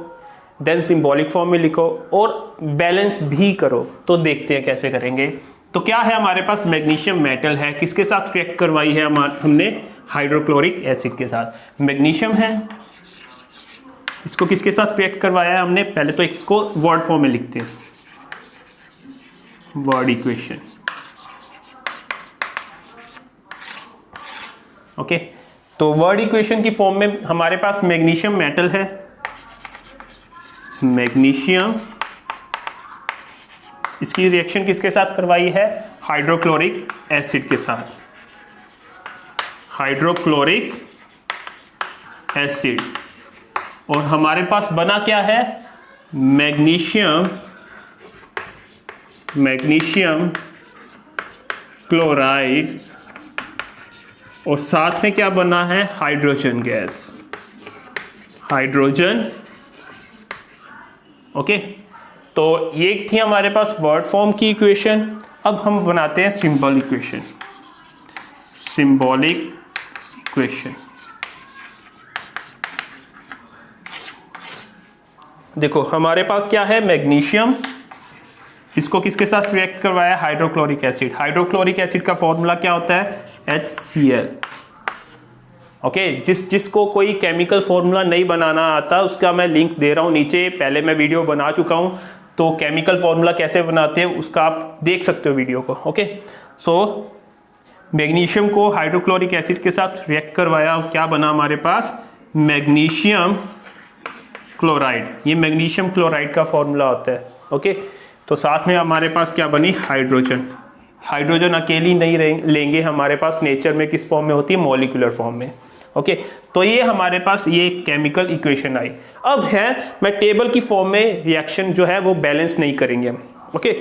देन सिंबॉलिक फॉर्म में लिखो और बैलेंस भी करो, तो देखते हैं कैसे करेंगे। तो क्या है हमारे पास मैग्नीशियम मेटल है, किसके साथ रिएक्ट करवाई है हमने, हाइड्रोक्लोरिक एसिड के साथ। मैग्नीशियम है, इसको किसके साथ रिएक्ट करवाया है हमने, पहले तो इसको वर्ड फॉर्म में लिखते हैं, वर्ड इक्वेशन, ओके। तो वर्ड इक्वेशन की फॉर्म में हमारे पास मैग्नीशियम मेटल है, मैग्नीशियम, इसकी रिएक्शन किसके साथ करवाई है, हाइड्रोक्लोरिक एसिड के साथ, हाइड्रोक्लोरिक एसिड, और हमारे पास बना क्या है, मैग्नीशियम क्लोराइड, और साथ में क्या बना है, हाइड्रोजन गैस, हाइड्रोजन, ओके। तो ये थी हमारे पास वर्ड फॉर्म की इक्वेशन। अब हम बनाते हैं सिंबल इक्वेशन, सिंबॉलिक इक्वेशन। देखो हमारे पास क्या है, मैग्नीशियम, इसको किसके साथ रिएक्ट करवाया, हाइड्रोक्लोरिक एसिड। हाइड्रोक्लोरिक एसिड का फॉर्मूला क्या होता है, HCl, ओके। जिसको कोई केमिकल फॉर्मूला नहीं बनाना आता उसका मैं लिंक दे रहा हूँ नीचे, पहले मैं वीडियो बना चुका हूँ, तो केमिकल फॉर्मूला कैसे बनाते हैं उसका आप देख सकते हो वीडियो को, ओके। सो मैग्नीशियम को हाइड्रोक्लोरिक एसिड के साथ रिएक्ट करवाया, क्या बना हमारे पास, मैग्नीशियम क्लोराइड। ये मैग्नीशियम क्लोराइड का फॉर्मूला होता है, ओके। तो साथ में हमारे पास क्या बनी, हाइड्रोजन। हाइड्रोजन अकेली नहीं लेंगे, हमारे पास नेचर में किस फॉर्म में होती है, मॉलिक्यूलर फॉर्म में, ओके। तो ये हमारे पास ये केमिकल इक्वेशन आई। अब है मैं टेबल की फॉर्म में रिएक्शन जो है वो बैलेंस नहीं करेंगे हम, ओके।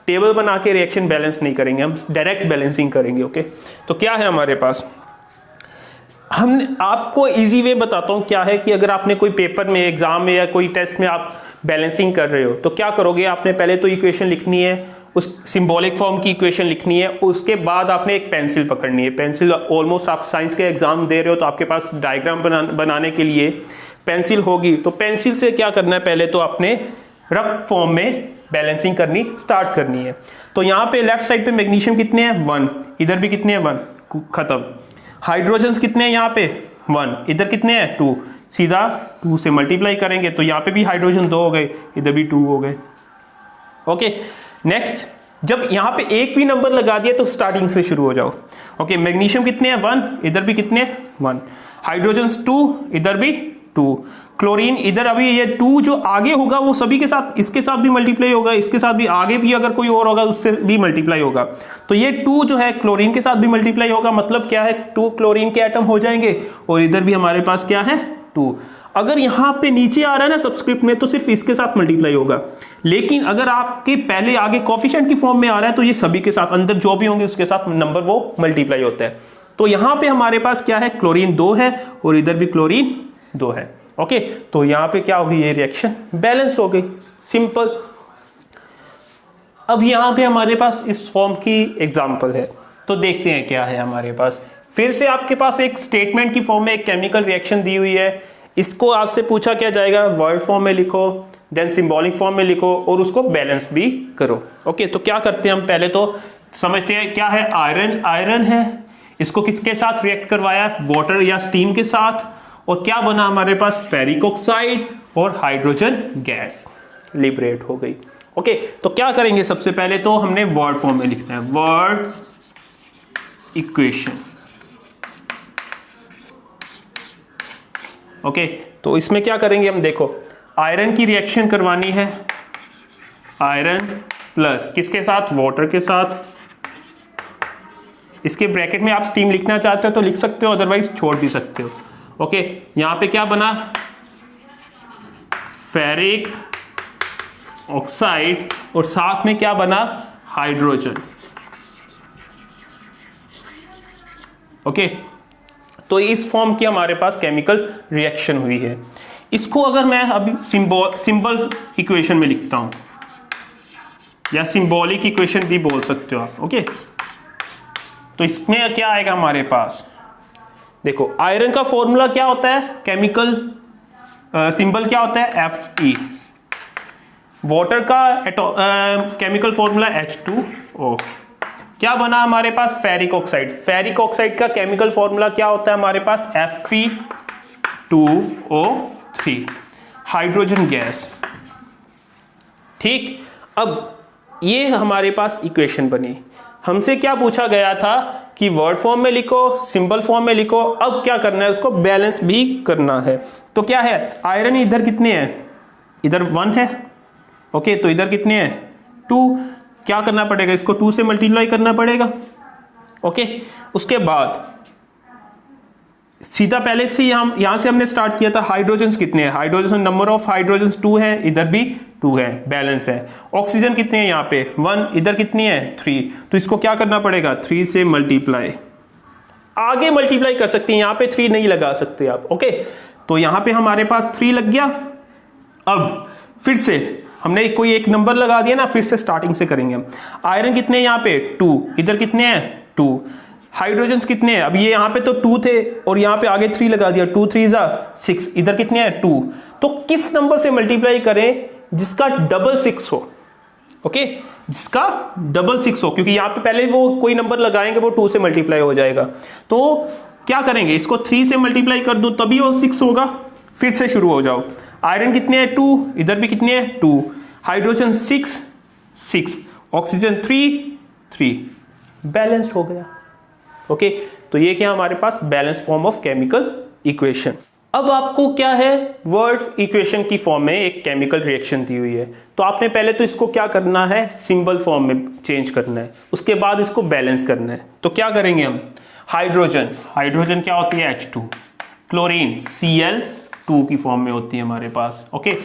टेबल बना के रिएक्शन बैलेंस नहीं करेंगे, हम डायरेक्ट बैलेंसिंग करेंगे, ओके। तो क्या है हमारे पास, हम आपको इजी वे बताता हूँ क्या है कि अगर आपने कोई पेपर में, एग्जाम में या कोई टेस्ट में आप बैलेंसिंग कर रहे हो तो क्या करोगे, आपने पहले तो इक्वेशन लिखनी है, उस सिंबॉलिक फॉर्म की इक्वेशन लिखनी है, उसके बाद आपने एक पेंसिल पकड़नी है। पेंसिल ऑलमोस्ट आप साइंस के एग्जाम दे रहे हो तो आपके पास डायग्राम बनाने के लिए पेंसिल होगी, तो पेंसिल से क्या करना है, पहले तो आपने रफ फॉर्म में बैलेंसिंग करनी स्टार्ट करनी है। तो यहाँ पे लेफ्ट साइड पे मैग्नीशियम कितने हैं 1, इधर भी कितने हैं 1, खत्म। हाइड्रोजन्स कितने हैं यहाँ पे 1, इधर कितने हैं 2, सीधा 2 से मल्टीप्लाई करेंगे तो यहाँ पे भी हाइड्रोजन 2 हो गए, इधर भी 2 हो गए, ओके। नेक्स्ट, जब यहाँ पे एक भी नंबर लगा दिया तो स्टार्टिंग से शुरू हो जाओ, ओके। मैग्नीशियम कितने हैं 1, इधर भी कितने हैं 1, हाइड्रोजन्स 2, इधर भी 2, क्लोरीन इधर अभी ये 2 जो आगे होगा वो सभी के साथ, इसके साथ भी मल्टीप्लाई होगा, इसके साथ भी, आगे भी अगर कोई और होगा उससे भी मल्टीप्लाई होगा, तो ये 2 जो है क्लोरीन के साथ भी मल्टीप्लाई होगा, मतलब क्या है 2 क्लोरीन के एटम हो जाएंगे, और इधर भी हमारे पास क्या है 2। अगर यहाँ पे नीचे आ रहा है ना सबस्क्रिप्ट में तो सिर्फ इसके साथ मल्टीप्लाई होगा, लेकिन अगर आपके पहले आगे कोफिशिएंट की फॉर्म में आ रहा है तो ये सभी के साथ, अंदर जो भी होंगे उसके साथ नंबर वो मल्टीप्लाई होता है। तो यहाँ पे हमारे पास क्या है, क्लोरीन 2 है और इधर भी क्लोरीन 2 है, ओके। तो यहाँ पे क्या होगी, ये रिएक्शन बैलेंस हो गई, सिंपल। अब यहाँ पे हमारे पास इस फॉर्म की एग्जाम्पल है, तो देखते हैं क्या है हमारे पास। फिर से आपके पास एक स्टेटमेंट की फॉर्म में एक केमिकल रिएक्शन दी हुई है, इसको आपसे पूछा क्या जाएगा, वर्ड फॉर्म में लिखो, देन सिंबॉलिक फॉर्म में लिखो और उसको बैलेंस भी करो, ओके। तो क्या करते हैं हम, पहले तो समझते हैं क्या है, आयरन, आयरन है, इसको किसके साथ रिएक्ट करवाया, वाटर या स्टीम के साथ, और क्या बना हमारे पास, फेरिक ऑक्साइड और हाइड्रोजन गैस लिबरेट हो गई। ओके, तो क्या करेंगे, सबसे पहले तो हमने वर्ड फॉर्म में लिखना है, वर्ड इक्वेशन। ओके, तो इसमें क्या करेंगे हम, देखो आयरन की रिएक्शन करवानी है, आयरन प्लस किसके साथ, वाटर के साथ। इसके ब्रैकेट में आप स्टीम लिखना चाहते हो तो लिख सकते हो, अदरवाइज छोड़ भी सकते हो। ओके, यहां पे क्या बना, फेरिक ऑक्साइड, और साथ में क्या बना, हाइड्रोजन। ओके, तो इस फॉर्म की हमारे पास केमिकल रिएक्शन हुई है। इसको अगर मैं अभी सिंबल इक्वेशन में लिखता हूं, या सिंबॉलिक इक्वेशन भी बोल सकते हो आप। ओके, तो इसमें क्या आएगा हमारे पास, देखो आयरन का फॉर्मूला क्या होता है, केमिकल सिंबल क्या होता है, Fe। वाटर का केमिकल फॉर्मूला H2O। क्या बना हमारे पास, फेरिक ऑक्साइड। फेरिक ऑक्साइड का केमिकल फॉर्मूला क्या होता है हमारे पास, Fe2O3। Hydrogen gas. ठीक, अब ये हमारे पास इक्वेशन बनी। हमसे क्या पूछा गया था कि वर्ड फॉर्म में लिखो, सिंबल फॉर्म में लिखो। अब क्या करना है, उसको बैलेंस भी करना है। तो क्या है, आयरन इधर कितने हैं, इधर 1 है। ओके, तो इधर कितने हैं, 2। क्या करना पड़ेगा, इसको 2 से मल्टीप्लाई करना पड़ेगा। ओके, उसके बाद सीधा पहले से यहां से हमने स्टार्ट किया था, हाइड्रोजन कितने हैं, हाइड्रोजन नंबर ऑफ हाइड्रोजन 2 है, इधर भी 2 है, बैलेंस्ड है। ऑक्सीजन कितने हैं यहाँ पे, 1, इधर कितनी है, 3। तो इसको क्या करना पड़ेगा, 3 से मल्टीप्लाई। आगे मल्टीप्लाई कर सकते हैं, यहाँ पे 3 नहीं लगा सकते आप। ओके, तो यहाँ पे हमारे पास 3 लग गया। अब फिर से हमने कोई एक नंबर लगा दिया ना, फिर से स्टार्टिंग से करेंगे हम। आयरन कितने हैं यहाँ पे, 2, इधर कितने हैं, 2। हाइड्रोजन कितने हैं, अब ये यहाँ पे तो 2 थे और यहाँ पे आगे 3 लगा दिया, 2 3 6, इधर कितने हैं, 2। तो किस नंबर से मल्टीप्लाई करें जिसका डबल 6 हो। ओके, जिसका डबल 6 हो, क्योंकि यहाँ पे पहले वो कोई नंबर लगाएंगे वो 2 से मल्टीप्लाई हो जाएगा। तो क्या करेंगे, इसको 3 से मल्टीप्लाई कर दूं तभी वो 6 होगा। फिर से शुरू हो जाओ। आयरन कितने हैं, 2, इधर भी कितने हैं, 2। हाइड्रोजन 6, ऑक्सीजन 3, बैलेंस्ड हो गया। ओके, तो ये क्या हमारे पास balance form of chemical equation. अब आपको क्या है, वर्ड इक्वेशन की फॉर्म में एक केमिकल रिएक्शन दी हुई है, तो आपने पहले तो इसको क्या करना है, सिंबल फॉर्म में चेंज करना है, उसके बाद इसको बैलेंस करना है। तो क्या करेंगे हम, हाइड्रोजन, हाइड्रोजन क्या होती है, H2। क्लोरीन Cl2 की फॉर्म में होती है हमारे पास। ओके,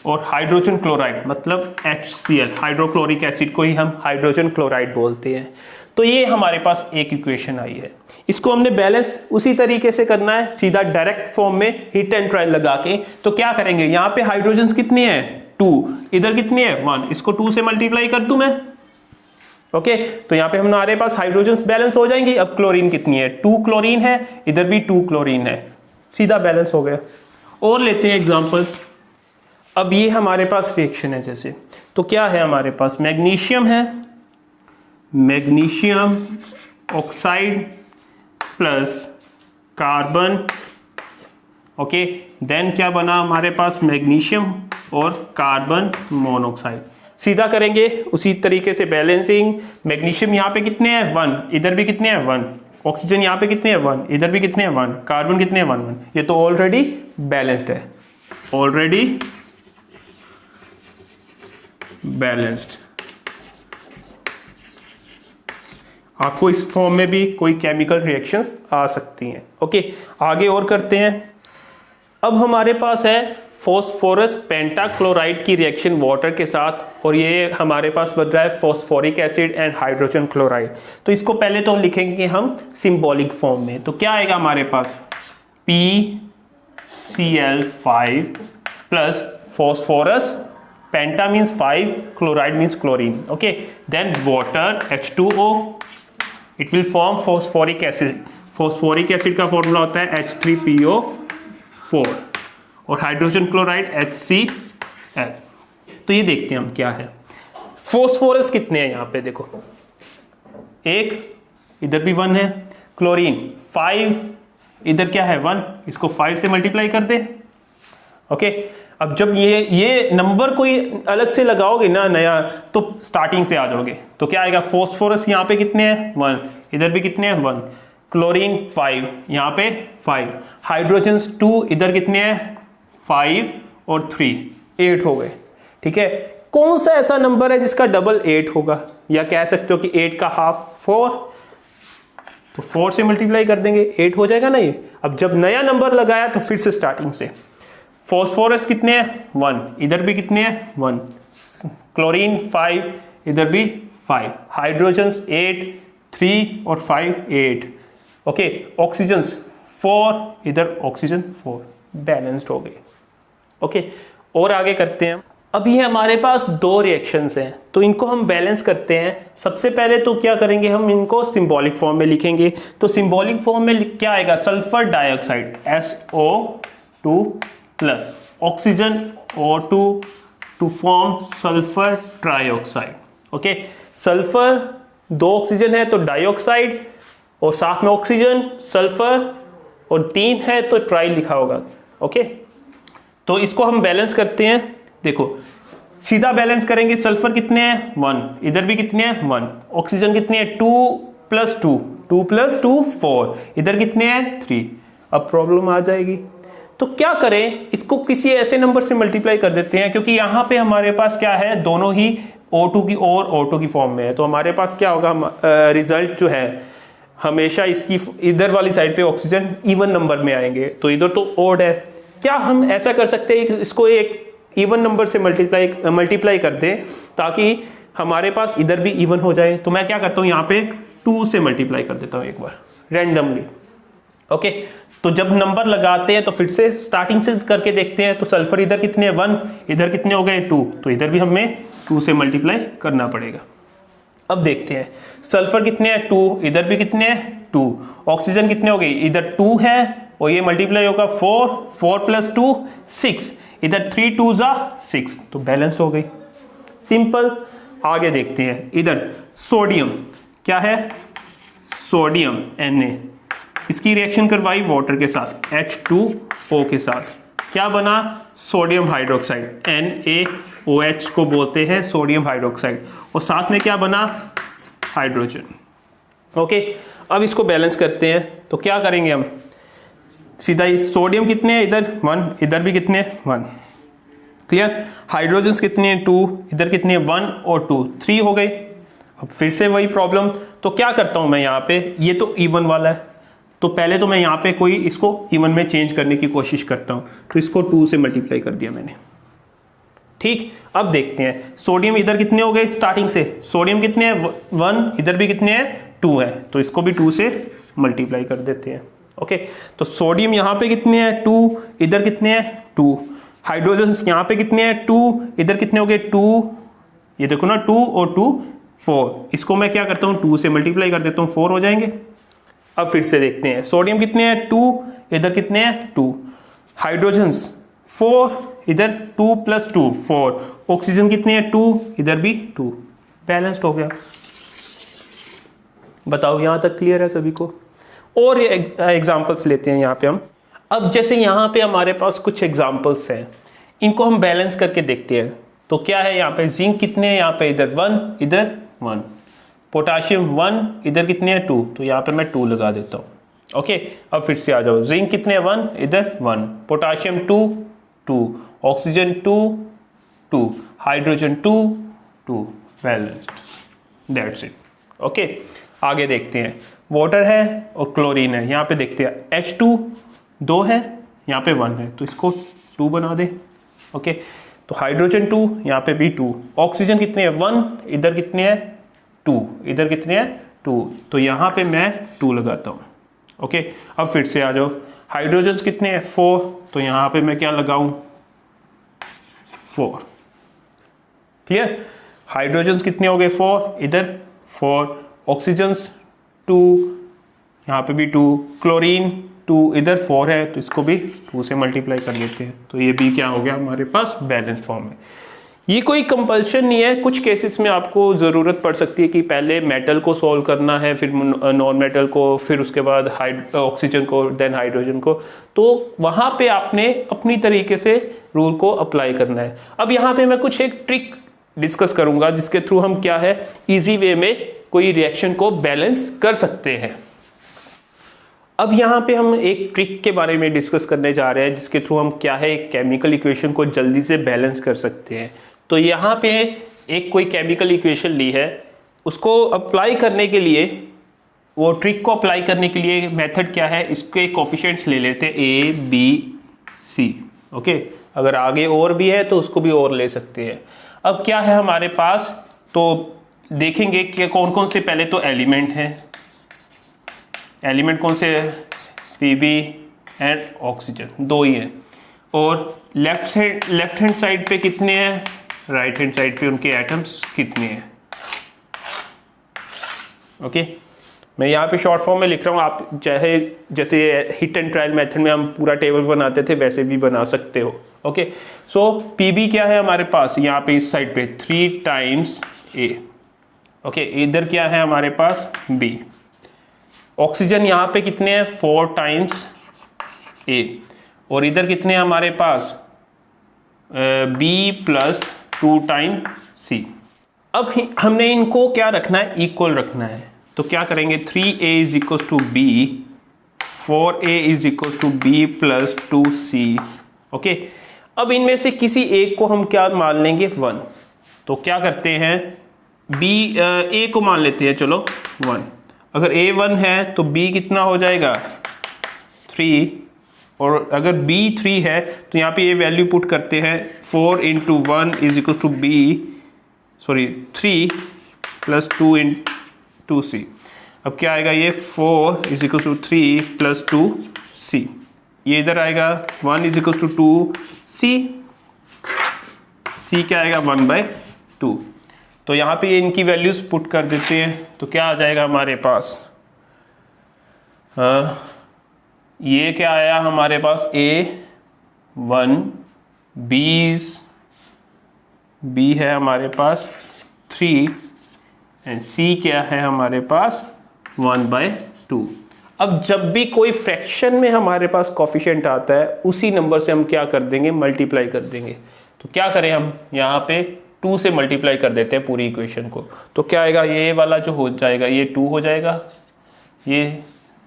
और हाइड्रोजन क्लोराइड मतलब HCl, हाइड्रोक्लोरिक एसिड को ही हम हाइड्रोजन क्लोराइड बोलते हैं। तो ये हमारे पास एक इक्वेशन आई है। इसको हमने बैलेंस उसी तरीके से करना है, सीधा डायरेक्ट फॉर्म में हिट एंड ट्रायल लगा के। तो क्या करेंगे, यहाँ पे हाइड्रोजन कितनी है, 2, इधर कितनी है, 1, इसको 2 से मल्टीप्लाई कर दूं मैं। ओके, तो यहाँ पे हमारे पास हाइड्रोजन बैलेंस हो जाएंगी। अब क्लोरीन कितनी है, 2 क्लोरीन है, इधर भी 2 क्लोरीन है, सीधा बैलेंस हो गया। और लेते हैं एग्जाम्पल्स। अब ये हमारे पास रिएक्शन है जैसे, तो क्या है हमारे पास, मैग्नीशियम है, magnesium oxide plus carbon. Okay, then क्या बना हमारे पास, मैग्नीशियम और कार्बन मोनोऑक्साइड। सीधा करेंगे उसी तरीके से बैलेंसिंग। मैग्नीशियम यहाँ पे कितने हैं, 1, इधर भी कितने हैं, 1। ऑक्सीजन यहाँ पे कितने हैं, 1, इधर भी कितने हैं, 1। कार्बन कितने हैं, 1 1। ये तो ऑलरेडी बैलेंस्ड है, ऑलरेडी बैलेंस्ड। आपको इस फॉर्म में भी कोई केमिकल रिएक्शंस आ सकती हैं। ओके, आगे और करते हैं। अब हमारे पास है फॉस्फोरस पेंटाक्लोराइड की रिएक्शन वाटर के साथ, और ये हमारे पास बन रहा है phosphoric acid and hydrogen chloride. तो इसको पहले तो लिखेंगे हम सिंबॉलिक फॉर्म में। तो क्या आएगा हमारे पास, PCl5 plus phosphorus, penta means 5, chloride means chlorine. Okay, then water H2O, it will form phosphoric acid. Phosphoric acid का फॉर्मूला होता है H3PO4, और हाइड्रोजन क्लोराइड HCl। तो ये देखते हैं हम क्या है। फॉस्फोरस कितने हैं यहाँ पे, देखो 1, इधर भी 1 है। क्लोरीन 5, इधर क्या है 1, इसको 5 से मल्टीप्लाई कर दे। ओके, अब जब ये नंबर कोई अलग से लगाओगे ना नया, तो स्टार्टिंग से आ जाओगे। तो क्या आएगा, फॉस्फोरस यहाँ पे कितने हैं 1, इधर भी कितने हैं 1, क्लोरीन 5, यहाँ पे 5, हाइड्रोजन्स 2, इधर कितने हैं 5 और 3, 8 हो गए। ठीक है, कौन सा ऐसा नंबर है जिसका डबल 8 होगा, या कह सकते हो कि 8 का हाफ 4, तो 4 से मल्टीप्लाई कर देंगे 8 हो जाएगा ना ये। अब जब नया नंबर लगाया तो फिर से स्टार्टिंग से। फॉस्फोरस कितने हैं 1, इधर भी कितने हैं 1, क्लोरीन 5, इधर भी 5, हाइड्रोजन्स 8, 3 और 5 8। ओके, ऑक्सीजन्स 4, इधर ऑक्सीजन 4, बैलेंस्ड हो गए। ओके, और आगे करते हैं। अभी हमारे पास 2 रिएक्शंस हैं, तो इनको हम बैलेंस करते हैं। सबसे पहले तो क्या करेंगे, हम इनको सिंबॉलिक फॉर्म में लिखेंगे। तो सिंबॉलिक फॉर्म में क्या आएगा, sulphur dioxide SO2 plus oxygen O2 to form sulphur trioxide. Okay, sulphur 2 oxygen है तो डाइऑक्साइड, और साथ में ऑक्सीजन सल्फर, और 3 है तो ट्राई लिखा होगा। ओके, तो इसको हम बैलेंस करते हैं। देखो सीधा बैलेंस करेंगे, सल्फर कितने हैं 1, इधर भी कितने हैं 1, ऑक्सीजन कितने हैं 2 + 2, 2 + 2 4, इधर कितने हैं 3। अब प्रॉब्लम आ जाएगी, तो क्या करें, इसको किसी ऐसे नंबर से मल्टीप्लाई कर देते हैं, क्योंकि यहाँ पे हमारे पास क्या है, दोनों ही O2 की और O2 की फॉर्म में है। तो हमारे पास क्या होगा, रिजल्ट जो है हमेशा इसकी इधर वाली साइड पे ऑक्सीजन इवन नंबर में आएंगे, तो इधर तो ओड है। क्या हम ऐसा कर सकते हैं, इसको एक इवन नंबर से मल्टीप्लाई कर दें, ताकि हमारे पास इधर भी इवन हो जाए। तो मैं क्या करता हूँ, यहाँ पे 2 से मल्टीप्लाई कर देता हूँ एक बार रैंडमली। ओके, तो जब नंबर लगाते हैं तो फिर से स्टार्टिंग से करके देखते हैं। तो सल्फर इधर कितने हैं 1, इधर कितने हो गए 2, तो इधर भी हमें 2 से मल्टीप्लाई करना पड़ेगा। अब देखते हैं, सल्फर कितने हैं 2, इधर भी कितने हैं 2, ऑक्सीजन कितने हो गए, इधर 2 है और ये मल्टीप्लाई होगा 4, 4 + 2 6, इधर 3 2 = 6, तो बैलेंस हो गई। सिंपल। आगे देखते हैं, इधर सोडियम क्या है, सोडियम Na, इसकी रिएक्शन करवाई वाटर के साथ H2O के साथ, क्या बना, सोडियम हाइड्रोक्साइड, NaOH को बोलते हैं सोडियम हाइड्रोक्साइड, और साथ में क्या बना, हाइड्रोजन। ओके, अब इसको बैलेंस करते हैं। तो क्या करेंगे हम, सीधा ही सोडियम कितने हैं इधर 1, इधर भी कितने 1, क्लियर। हाइड्रोजन्स कितने हैं 2, इधर कितने 1 और 2, 3 हो गए। अब फिर से वही प्रॉब्लम, तो क्या करता हूँ मैं यहाँ पे, ये तो इवन वाला है, तो पहले तो मैं यहाँ पे कोई इसको इवन में चेंज करने की कोशिश करता हूँ। तो इसको 2 से मल्टीप्लाई कर दिया मैंने। ठीक, अब देखते हैं, सोडियम इधर कितने हो गए स्टार्टिंग से, सोडियम कितने हैं 1, इधर भी कितने हैं 2 है, तो इसको भी 2 से मल्टीप्लाई कर देते हैं। ओके, तो सोडियम यहाँ पे कितने हैं 2, इधर कितने हैं 2, हाइड्रोजन यहाँ पे कितने हैं 2, इधर कितने हो गए 2, ये देखो ना 2 और 2 4, इसको मैं क्या करता हूँ 2 से मल्टीप्लाई कर देता हूँ, 4 हो जाएंगे। अब फिर से देखते हैं, सोडियम कितने हैं 2, इधर कितने हैं 2, हाइड्रोजन्स 4, इधर 2 + 2 4, ऑक्सीजन कितने हैं 2, इधर भी 2, बैलेंस्ड हो गया। बताओ यहाँ तक क्लियर है सभी को। और ये एग्जांपल्स लेते हैं यहाँ पे हम। अब जैसे यहाँ पे हमारे पास कुछ एग्जांपल्स हैं, इनको हम बैलेंस करके देखते हैं। तो क्या है यहाँ पे, जिंक कितने हैं यहाँ पे, इधर 1, इधर 1, पोटाशियम 1, इधर कितने हैं 2, तो यहाँ पे मैं 2 लगा देता हूँ। ओके, अब फिर से आ जाओ, जिंक कितने 1, इधर 1, potassium 2 2, oxygen 2 2, hydrogen 2 2, balanced, that's it. Okay, आगे देखते हैं, वाटर है और क्लोरीन है। यहाँ पे देखते हैं H2 2 है, यहाँ पे 1 है, तो इसको 2 बना दे। ओके, तो हाइड्रोजन 2, यहाँ पे भी 2, ऑक्सीजन कितने हैं 1, इधर कितने हैं 2, इधर कितने हैं 2, तो यहाँ पे मैं 2 लगाता हूँ। ओके, अब फिर से आ जाओ, हाइड्रोजन कितने हैं 4, तो यहाँ पे मैं क्या लगाऊँ 4, क्लियर। हाइड्रोजन कितने हो गए 4, इधर 4, ऑक्सीजन्स 2, यहाँ पे भी 2, क्लोरीन 2, इधर 4 है, तो इसको भी 2 से मल्टीप्लाई कर लेते हैं। तो ये भी क्या हो गया हमारे पास बैलेंस फॉर्म में। ये कोई कंपल्शन नहीं है, कुछ केसेस में आपको ज़रूरत पड़ सकती है कि पहले मेटल को सॉल्व करना है, फिर नॉन मेटल को, फिर उसके बाद ऑक्सीजन को, देन हाइड्रोजन को। तो वहाँ पे आपने अपनी तरीके से रूल को अप्लाई करना है। अब यहाँ पे मैं कुछ एक ट्रिक डिस्कस करूँगा जिसके थ्रू हम क्या है ईजी वे में कोई रिएक्शन को बैलेंस कर सकते हैं। अब यहाँ पे हम एक ट्रिक के बारे में डिस्कस करने जा रहे हैं जिसके थ्रू हम क्या है एक केमिकल इक्वेशन को जल्दी से बैलेंस कर सकते हैं। तो यहाँ पे एक कोई केमिकल इक्वेशन ली है, उसको अप्लाई करने के लिए, वो ट्रिक को अप्लाई करने के लिए मेथड क्या है, इसके कोफिशिएंट्स ले लेते हैं ए बी सी। ओके, अगर आगे और भी है तो उसको भी और ले सकते हैं। अब क्या है हमारे पास, तो देखेंगे कि कौन कौन से पहले तो एलिमेंट हैं। एलिमेंट कौन से है, पीबी एंड ऑक्सीजन, दो ही हैं। और लेफ्ट हैंड साइड पे कितने हैं, राइट हैंड साइड पे उनके एटम्स कितने हैं। ओके, मैं यहाँ पे शॉर्ट फॉर्म में लिख रहा हूँ, आप चाहे जैसे हिट एंड ट्रायल मेथड में हम पूरा टेबल बनाते थे वैसे भी बना सकते हो। ओके, सो पीबी क्या है हमारे पास, यहाँ पे इस साइड पे 3 टाइम्स ए। ओके, इधर क्या है हमारे पास बी। ऑक्सीजन यहाँ पे कितने हैं 4 टाइम्स ए, और इधर कितने हैं हमारे पास बी प्लस 2 टाइम सी। अब हमने इनको क्या रखना है, इक्वल रखना है। तो क्या करेंगे, 3a is equal to b, 4a is equal to b plus 2c। Okay, अब इनमें से किसी एक को हम क्या मान लेंगे 1। तो क्या करते हैं, a को मान लेते हैं, चलो 1। अगर a 1 है तो b कितना हो जाएगा 3, और अगर b 3 है तो यहाँ पे ये वैल्यू पुट करते हैं 4 into 1 is equal to b, sorry 3 plus 2 into c। अब क्या आएगा, ये 4 is equal to 3 plus 2c। ये इधर आएगा 1 is equal to 2c, c क्या आएगा 1/2। तो यहाँ पे इनकी वैल्यूज पुट कर देते हैं, तो क्या आ जाएगा हमारे पास, ये क्या आया हमारे पास A1, B है हमारे पास 3 एंड C क्या है हमारे पास 1/2। अब जब भी कोई फ्रैक्शन में हमारे पास कोफिशिएंट आता है उसी नंबर से हम क्या कर देंगे, मल्टीप्लाई कर देंगे। तो क्या करें, हम यहाँ पे 2 से मल्टीप्लाई कर देते हैं पूरी इक्वेशन को। तो क्या आएगा, ये वाला जो हो जाएगा ये 2 हो जाएगा, ये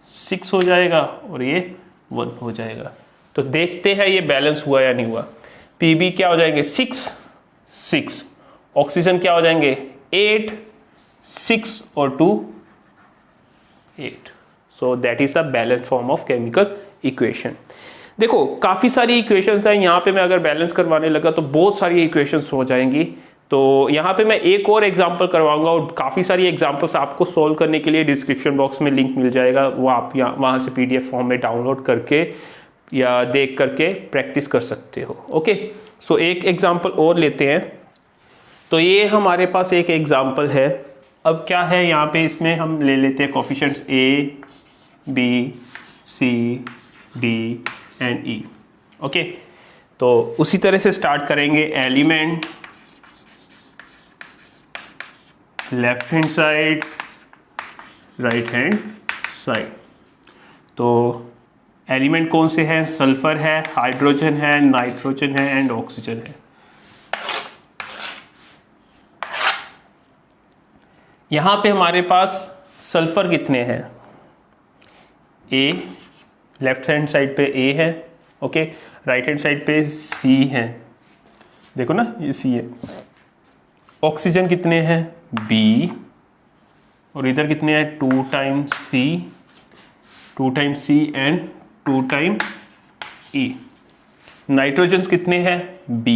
6 हो जाएगा और ये 1 हो जाएगा। तो देखते हैं ये बैलेंस हुआ या नहीं हुआ। पीबी क्या हो जाएंगे 6, ऑक्सीजन क्या हो जाएंगे 8, 6 और 2 8। So that is a balance form of chemical equation. देखो काफ़ी सारी इक्वेशंस हैं, यहाँ पे मैं अगर बैलेंस करवाने लगा तो बहुत सारी इक्वेशंस हो जाएंगी। तो यहाँ पे मैं एक और एग्जांपल करवाऊंगा, और काफ़ी सारी एग्जांपल्स आपको सॉल्व करने के लिए डिस्क्रिप्शन बॉक्स में लिंक मिल जाएगा, वो आप वहाँ से PDF फॉर्म में डाउनलोड करके या देख करके प्रैक्टिस कर सकते हो। ओके, सो एक एग्जांपल और लेते हैं। तो ये हमारे पास एक एग्जांपल है। अब क्या है यहाँ पे, इसमें हम ले लेते हैं coefficients A, B, C, D and E। Okay, तो उसी तरह से स्टार्ट करेंगे। Element left hand side, right hand side. तो एलिमेंट कौन से हैं, सल्फर है, हाइड्रोजन है, नाइट्रोजन है एंड ऑक्सीजन है। यहाँ पे हमारे पास सल्फर कितने हैं, A, लेफ्ट हैंड साइड पे A है, ओके, राइट हैंड साइड पे C है, देखो ना ये C है। ऑक्सीजन कितने हैं B, और इधर कितने हैं 2 time C and 2 time E। Nitrogen कितने हैं B,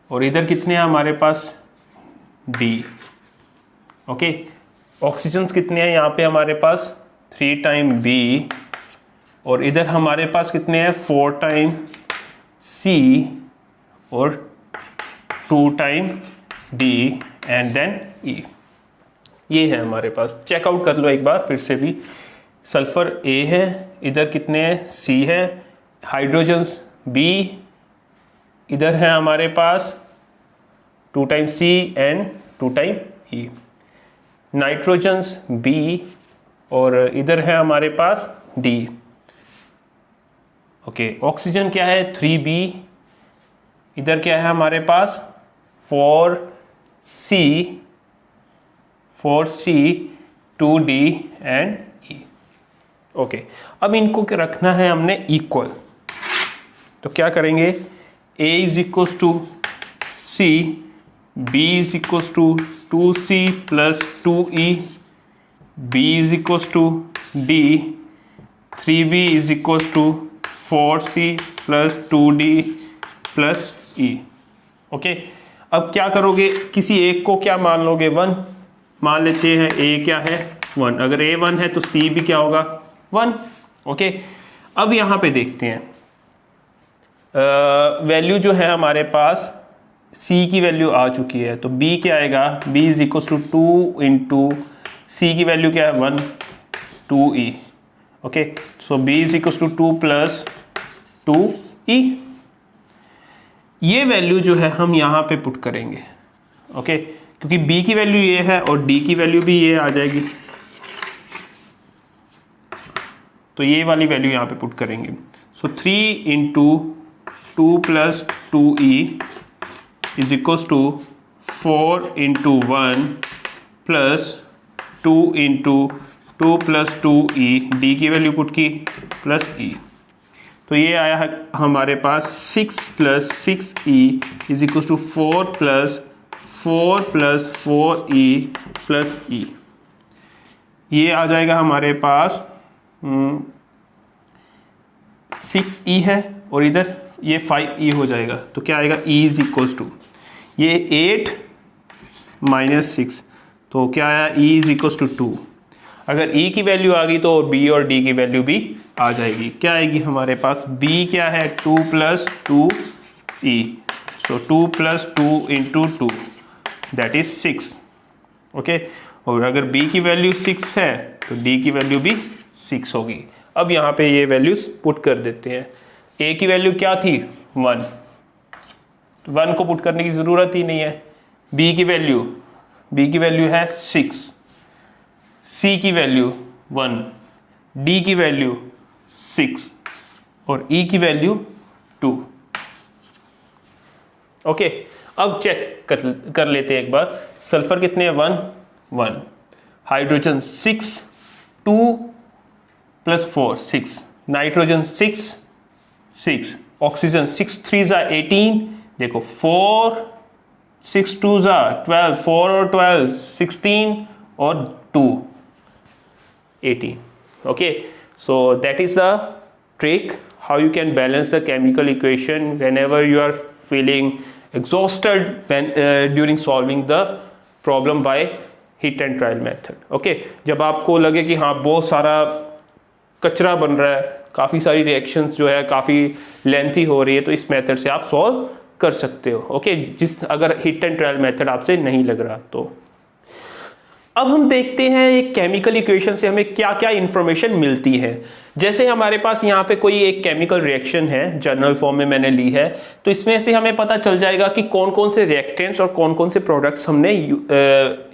और इधर कितने हैं हमारे पास D। ओके, ऑक्सीजन कितने हैं यहाँ पे हमारे पास 3 टाइम B, और इधर हमारे पास कितने हैं 4 टाइम C और 2 time D and then E। ये है हमारे पास, चेकआउट कर लो एक बार फिर से भी। सल्फर A है, इधर कितने हैं C है, हाइड्रोजन्स B, इधर है हमारे पास 2 time C and 2 time E। Nitrogens B और इधर है हमारे पास D। ओके, ऑक्सीजन क्या है 3B, इधर क्या है हमारे पास 4C 2D and E। Okay, अब इनको रखना है हमने इक्वल, तो क्या करेंगे A is equals to C, B is equals to 2C plus 2E, B is equals to D, 3B is equals to 4C plus 2D plus E। Okay, अब क्या करोगे, किसी एक को क्या मान लोगे 1, मान लेते हैं A क्या है 1, अगर A 1 है तो C भी क्या होगा 1। ओके, अब यहाँ पे देखते हैं वैल्यू जो है हमारे पास C की वैल्यू आ चुकी है, तो B क्या आएगा, B is equal to 2 into C की वैल्यू क्या है 1 2E। Okay, so B is equal to 2 plus 2E। ये वैल्यू जो है हम यहाँ पे पुट करेंगे। ओके, क्योंकि B की वैल्यू ये है और D की वैल्यू भी ये आ जाएगी, तो ये वाली वैल्यू यहाँ पे पुट करेंगे। So 3 into 2 plus 2E is equals to 4 into 1 plus 2 into 2 plus 2E, D की वैल्यू पुट की प्लस E, तो ये आया है हमारे पास 6 plus 6E is equal to 4 plus 4E plus E। ये आ जाएगा हमारे पास 6E है और इधर ये 5E हो जाएगा, तो क्या आएगा E इज इक्वल्स टू ये 8 माइनस 6, तो क्या आया E इज इक्वल्स टू 2। अगर E की वैल्यू आ गई तो B और D की वैल्यू भी आ जाएगी। क्या आएगी हमारे पास, B क्या है 2 plus 2E, so 2 plus 2 into 2 that is 6। Okay, और अगर B की वैल्यू 6 है तो D की वैल्यू भी 6 होगी। अब यहाँ पे ये वैल्यूज पुट कर देते हैं। A की वैल्यू क्या थी 1, 1 को पुट करने की ज़रूरत ही नहीं है। B की वैल्यू है 6, C की वैल्यू 1, D की वैल्यू 6 और E की वैल्यू 2। ओके, अब चेक कर लेते हैं एक बार। सल्फर कितने हैं 1, हाइड्रोजन 6, 2 प्लस 4 6, नाइट्रोजन 6, ऑक्सीजन 6 3 जा 18, देखो 4 6 2 जा 12, 4 और 12 16 और 2 18। Okay, so that is the trick how you can balance the chemical equation whenever you are feeling exhausted when during solving the problem by hit and trial method। Okay, जब आपको लगे कि हाँ बहुत सारा कचरा बन रहा है, काफ़ी सारी रिएक्शंस जो है काफ़ी लेंथी हो रही है, तो इस मेथड से आप सॉल्व कर सकते हो। ओके, अगर हिट एंड ट्रायल मेथड आपसे नहीं लग रहा तो। अब हम देखते हैं एक केमिकल इक्वेशन से हमें क्या क्या इंफॉर्मेशन मिलती है। जैसे हमारे पास यहाँ पे कोई एक केमिकल रिएक्शन है, जनरल फॉर्म में मैंने ली है, तो इसमें से हमें पता चल जाएगा कि कौन कौन से रिएक्टेंट्स और कौन कौन से प्रोडक्ट्स हमने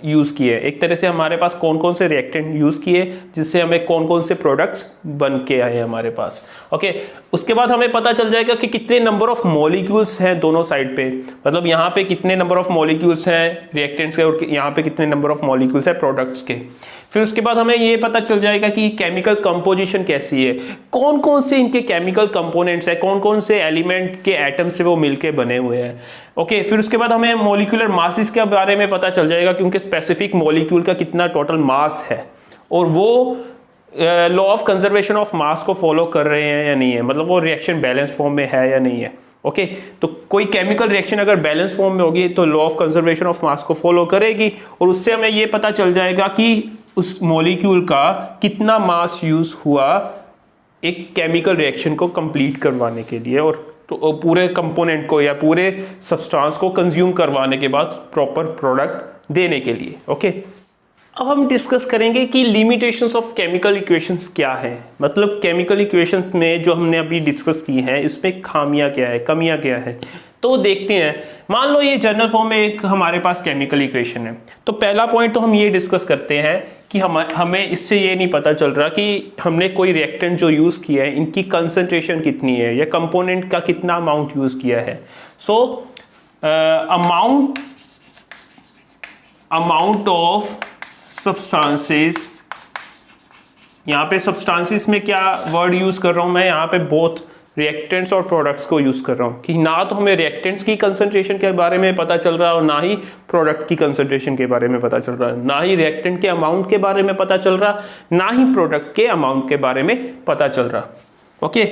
यूज़ किए। एक तरह से हमारे पास कौन कौन से रिएक्टेंट यूज़ किए जिससे हमें कौन कौन से प्रोडक्ट्स बन के आए हमारे पास। ओके, उसके बाद हमें पता चल जाएगा कि कितने नंबर ऑफ मॉलिक्यूल्स हैं दोनों साइड पे, मतलब यहाँ पे कितने नंबर ऑफ मॉलिक्यूल्स हैं रिएक्टेंट्स के और यहाँ पे कितने नंबर ऑफ मॉलिक्यूल्स हैं प्रोडक्ट्स के। फिर उसके बाद हमें ये पता चल जाएगा कि केमिकल कंपोजिशन कैसी है, कौन कौन से इनके केमिकल कंपोनेंट्स है, कौन कौन से एलिमेंट के एटम से वो मिलके बने हुए हैं। ओके, फिर उसके बाद हमें मॉलिक्यूलर मासेस के बारे में पता चल जाएगा कि उनके स्पेसिफिक मॉलिक्यूल का कितना टोटल मास है और वो law of conservation of mass को फॉलो कर रहे हैं या नहीं है, मतलब वो रिएक्शन बैलेंस फॉर्म में है या नहीं है। ओके, तो कोई केमिकल रिएक्शन अगर बैलेंस फॉर्म में होगी तो law of conservation of mass को फॉलो करेगी और उससे हमें ये पता चल जाएगा कि उस मॉलिक्यूल का कितना मास यूज हुआ एक केमिकल रिएक्शन को कंप्लीट करवाने के लिए और तो पूरे कंपोनेंट को या पूरे सब्सटेंस को कंज्यूम करवाने के बाद प्रॉपर प्रोडक्ट देने के लिए। ओके, अब हम डिस्कस करेंगे कि लिमिटेशंस ऑफ केमिकल इक्वेशंस क्या है, मतलब केमिकल इक्वेशंस में जो हमने अभी डिस्कस की हैं इसमें खामियां क्या है, कमियां क्या है। तो देखते हैं, मान लो ये जनरल फॉर्म में एक हमारे पास केमिकल इक्वेशन है। तो पहला पॉइंट तो हम ये डिस्कस करते हैं कि हमें इससे ये नहीं पता चल रहा कि हमने कोई रिएक्टेंट जो यूज़ किया है इनकी कंसंट्रेशन कितनी है या कंपोनेंट का कितना अमाउंट यूज़ किया है। सो अमाउंट ऑफ सब्सटेंसेस, यहाँ पे सब्सटेंसेस में क्या वर्ड यूज़ कर रहा हूँ मैं, यहाँ पे बोथ रिएक्टेंट्स और प्रोडक्ट्स को यूज़ कर रहा हूँ कि ना तो हमें रिएक्टेंट्स की कंसंट्रेशन के बारे में पता चल रहा है और ना ही प्रोडक्ट की कंसंट्रेशन के बारे में पता चल रहा है, ना ही रिएक्टेंट के अमाउंट के बारे में पता चल रहा, ना ही प्रोडक्ट के अमाउंट के बारे में पता चल रहा। Okay,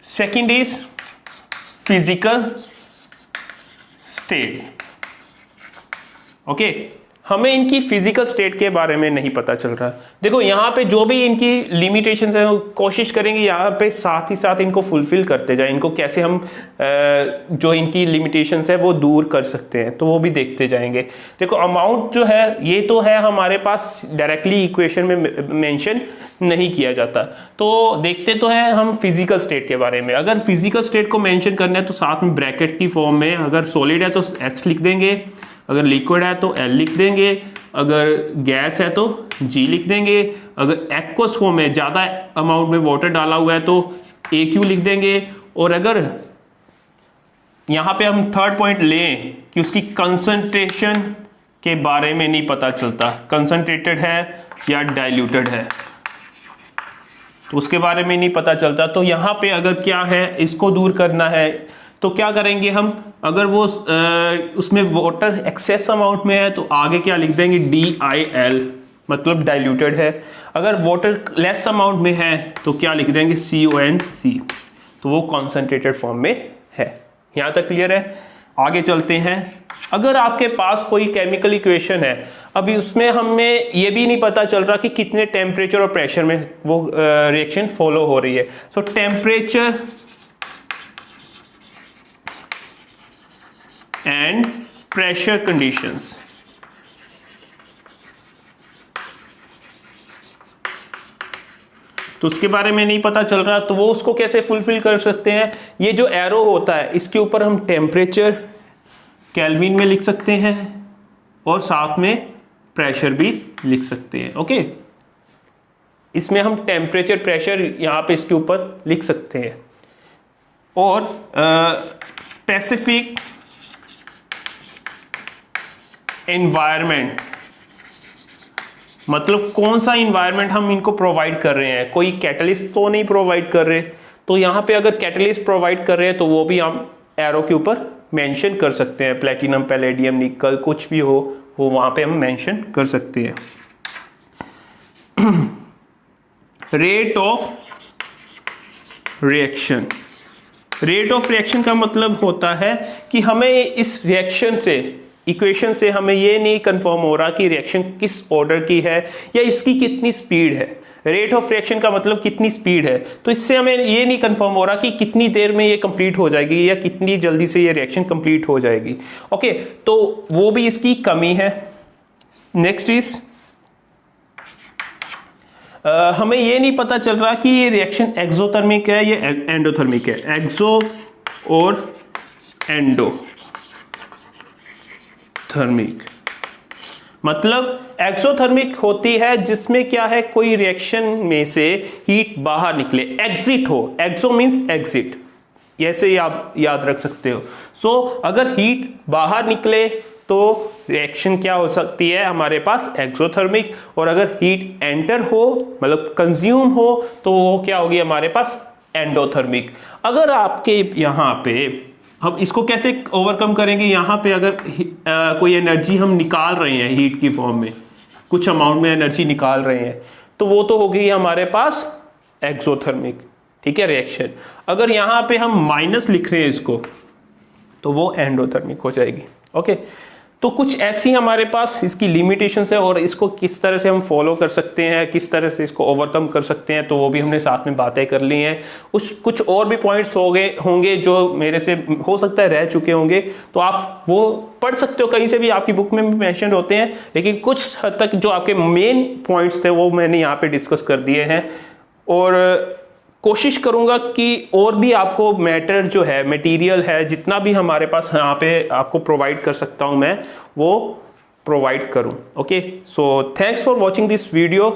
second is physical state. Okay, हमें इनकी फिजिकल स्टेट के बारे में नहीं पता चल रहा। देखो यहाँ पे जो भी इनकी लिमिटेशंस है कोशिश करेंगे यहाँ पे साथ ही साथ इनको फुलफिल करते जाए, इनको कैसे हम जो इनकी लिमिटेशंस है वो दूर कर सकते हैं, तो वो भी देखते जाएंगे। देखो अमाउंट जो है ये तो है हमारे पास डायरेक्टली इक्वेशन में मेंशन नहीं किया जाता, तो देखते तो है हम फिजिकल स्टेट के बारे में। अगर फिजिकल स्टेट को मेंशन करना है तो साथ में ब्रैकेट की फॉर्म में, अगर सॉलिड है तो S लिख देंगे, अगर लिक्विड है तो L लिख देंगे, अगर गैस है तो G लिख देंगे, अगर एक्वस फॉर्म में ज़्यादा अमाउंट में वाटर डाला हुआ है तो AQ लिख देंगे। और अगर यहाँ पे हम थर्ड पॉइंट लें कि उसकी कंसंट्रेशन के बारे में नहीं पता चलता, कंसंट्रेटेड है या डाइल्यूटेड है, तो उसके बारे में नहीं पता चलता, तो यहाँ पे अगर क्या है इसको दूर करना है तो क्या करेंगे हम, अगर वो उसमें वाटर एक्सेस अमाउंट में है तो आगे क्या लिख देंगे DIL, मतलब डाइल्यूटेड है। अगर वाटर लेस अमाउंट में है तो क्या लिख देंगे CONC, तो वो कॉन्सेंट्रेटेड फॉर्म में है। यहाँ तक क्लियर है? आगे चलते हैं। अगर आपके पास कोई केमिकल इक्वेशन है, अभी उसमें हमें ये भी नहीं पता चल रहा कि कितने टेम्परेचर और प्रेशर में वो रिएक्शन फॉलो हो रही है। सो टेम्परेचर एंड प्रेशर कंडीशंस, तो उसके बारे में नहीं पता चल रहा, तो वो उसको कैसे फुलफिल कर सकते हैं। ये जो एरो होता है इसके ऊपर हम टेम्परेचर केल्विन में लिख सकते हैं और साथ में प्रेशर भी लिख सकते हैं। ओके, इसमें हम टेम्परेचर प्रेशर यहाँ पे इसके ऊपर लिख सकते हैं। और स्पेसिफिक एनवायरनमेंट, मतलब कौन सा इन्वायरमेंट हम इनको प्रोवाइड कर रहे हैं, कोई कैटलिस्ट तो नहीं प्रोवाइड कर रहे, तो यहाँ पे अगर कैटलिस्ट प्रोवाइड कर रहे हैं तो वो भी हम एरो के ऊपर मेंशन कर सकते हैं। प्लेटिनम, पैलेडियम, निकल, कुछ भी हो वो वहाँ पे हम मेंशन कर सकते हैं। Rate of reaction, rate of reaction का मतलब होता है कि हमें इस रिएक्शन से, इक्वेशन से हमें ये नहीं कंफर्म हो रहा कि रिएक्शन किस ऑर्डर की है या इसकी कितनी स्पीड है। रेट ऑफ रिएक्शन का मतलब कितनी स्पीड है, तो इससे हमें ये नहीं कंफर्म हो रहा कि कितनी देर में ये कंप्लीट हो जाएगी या कितनी जल्दी से ये रिएक्शन कंप्लीट हो जाएगी। ओके, तो वो भी इसकी कमी है। नेक्स्ट इज हमें ये नहीं पता चल रहा कि ये रिएक्शन एक्सोथर्मिक है या एंडोथर्मिक है। एक्सो और एंडो थर्मिक, मतलब एक्सोथर्मिक होती है जिसमें क्या है, कोई रिएक्शन में से हीट बाहर निकले, एग्जिट हो। एक्सो मींस एग्जिट, ऐसे आप याद रख सकते हो। सो अगर हीट बाहर निकले तो रिएक्शन क्या हो सकती है हमारे पास, एक्सोथर्मिक। और अगर हीट एंटर हो, मतलब कंज्यूम हो, तो वो क्या होगी हमारे पास, एंडोथर्मिक। अगर आपके यहाँ पे हम इसको कैसे ओवरकम करेंगे, यहाँ पे अगर कोई एनर्जी हम निकाल रहे हैं हीट की फॉर्म में, कुछ अमाउंट में एनर्जी निकाल रहे हैं, तो वो तो होगी हमारे पास एक्सोथर्मिक, ठीक है, रिएक्शन। अगर यहाँ पे हम माइनस लिख रहे हैं इसको, तो वो एंडोथर्मिक हो जाएगी। ओके, तो कुछ ऐसी हमारे पास इसकी लिमिटेशंस है और इसको किस तरह से हम फॉलो कर सकते हैं, किस तरह से इसको ओवरकम कर सकते हैं, तो वो भी हमने साथ में बातें कर ली हैं। कुछ और भी पॉइंट्स होंगे जो मेरे से हो सकता है रह चुके होंगे, तो आप वो पढ़ सकते हो, कहीं से भी आपकी बुक में भी मेंशन होते हैं, लेकिन कुछ हद तक जो आपके मेन पॉइंट्स थे वो मैंने यहाँ पे डिस्कस कर दिए हैं। और कोशिश करूंगा कि और भी आपको मैटर जो है, मटेरियल है, जितना भी हमारे पास यहाँ पे आपको प्रोवाइड कर सकता हूँ मैं, वो प्रोवाइड करूँ। Okay, so thanks for watching this video.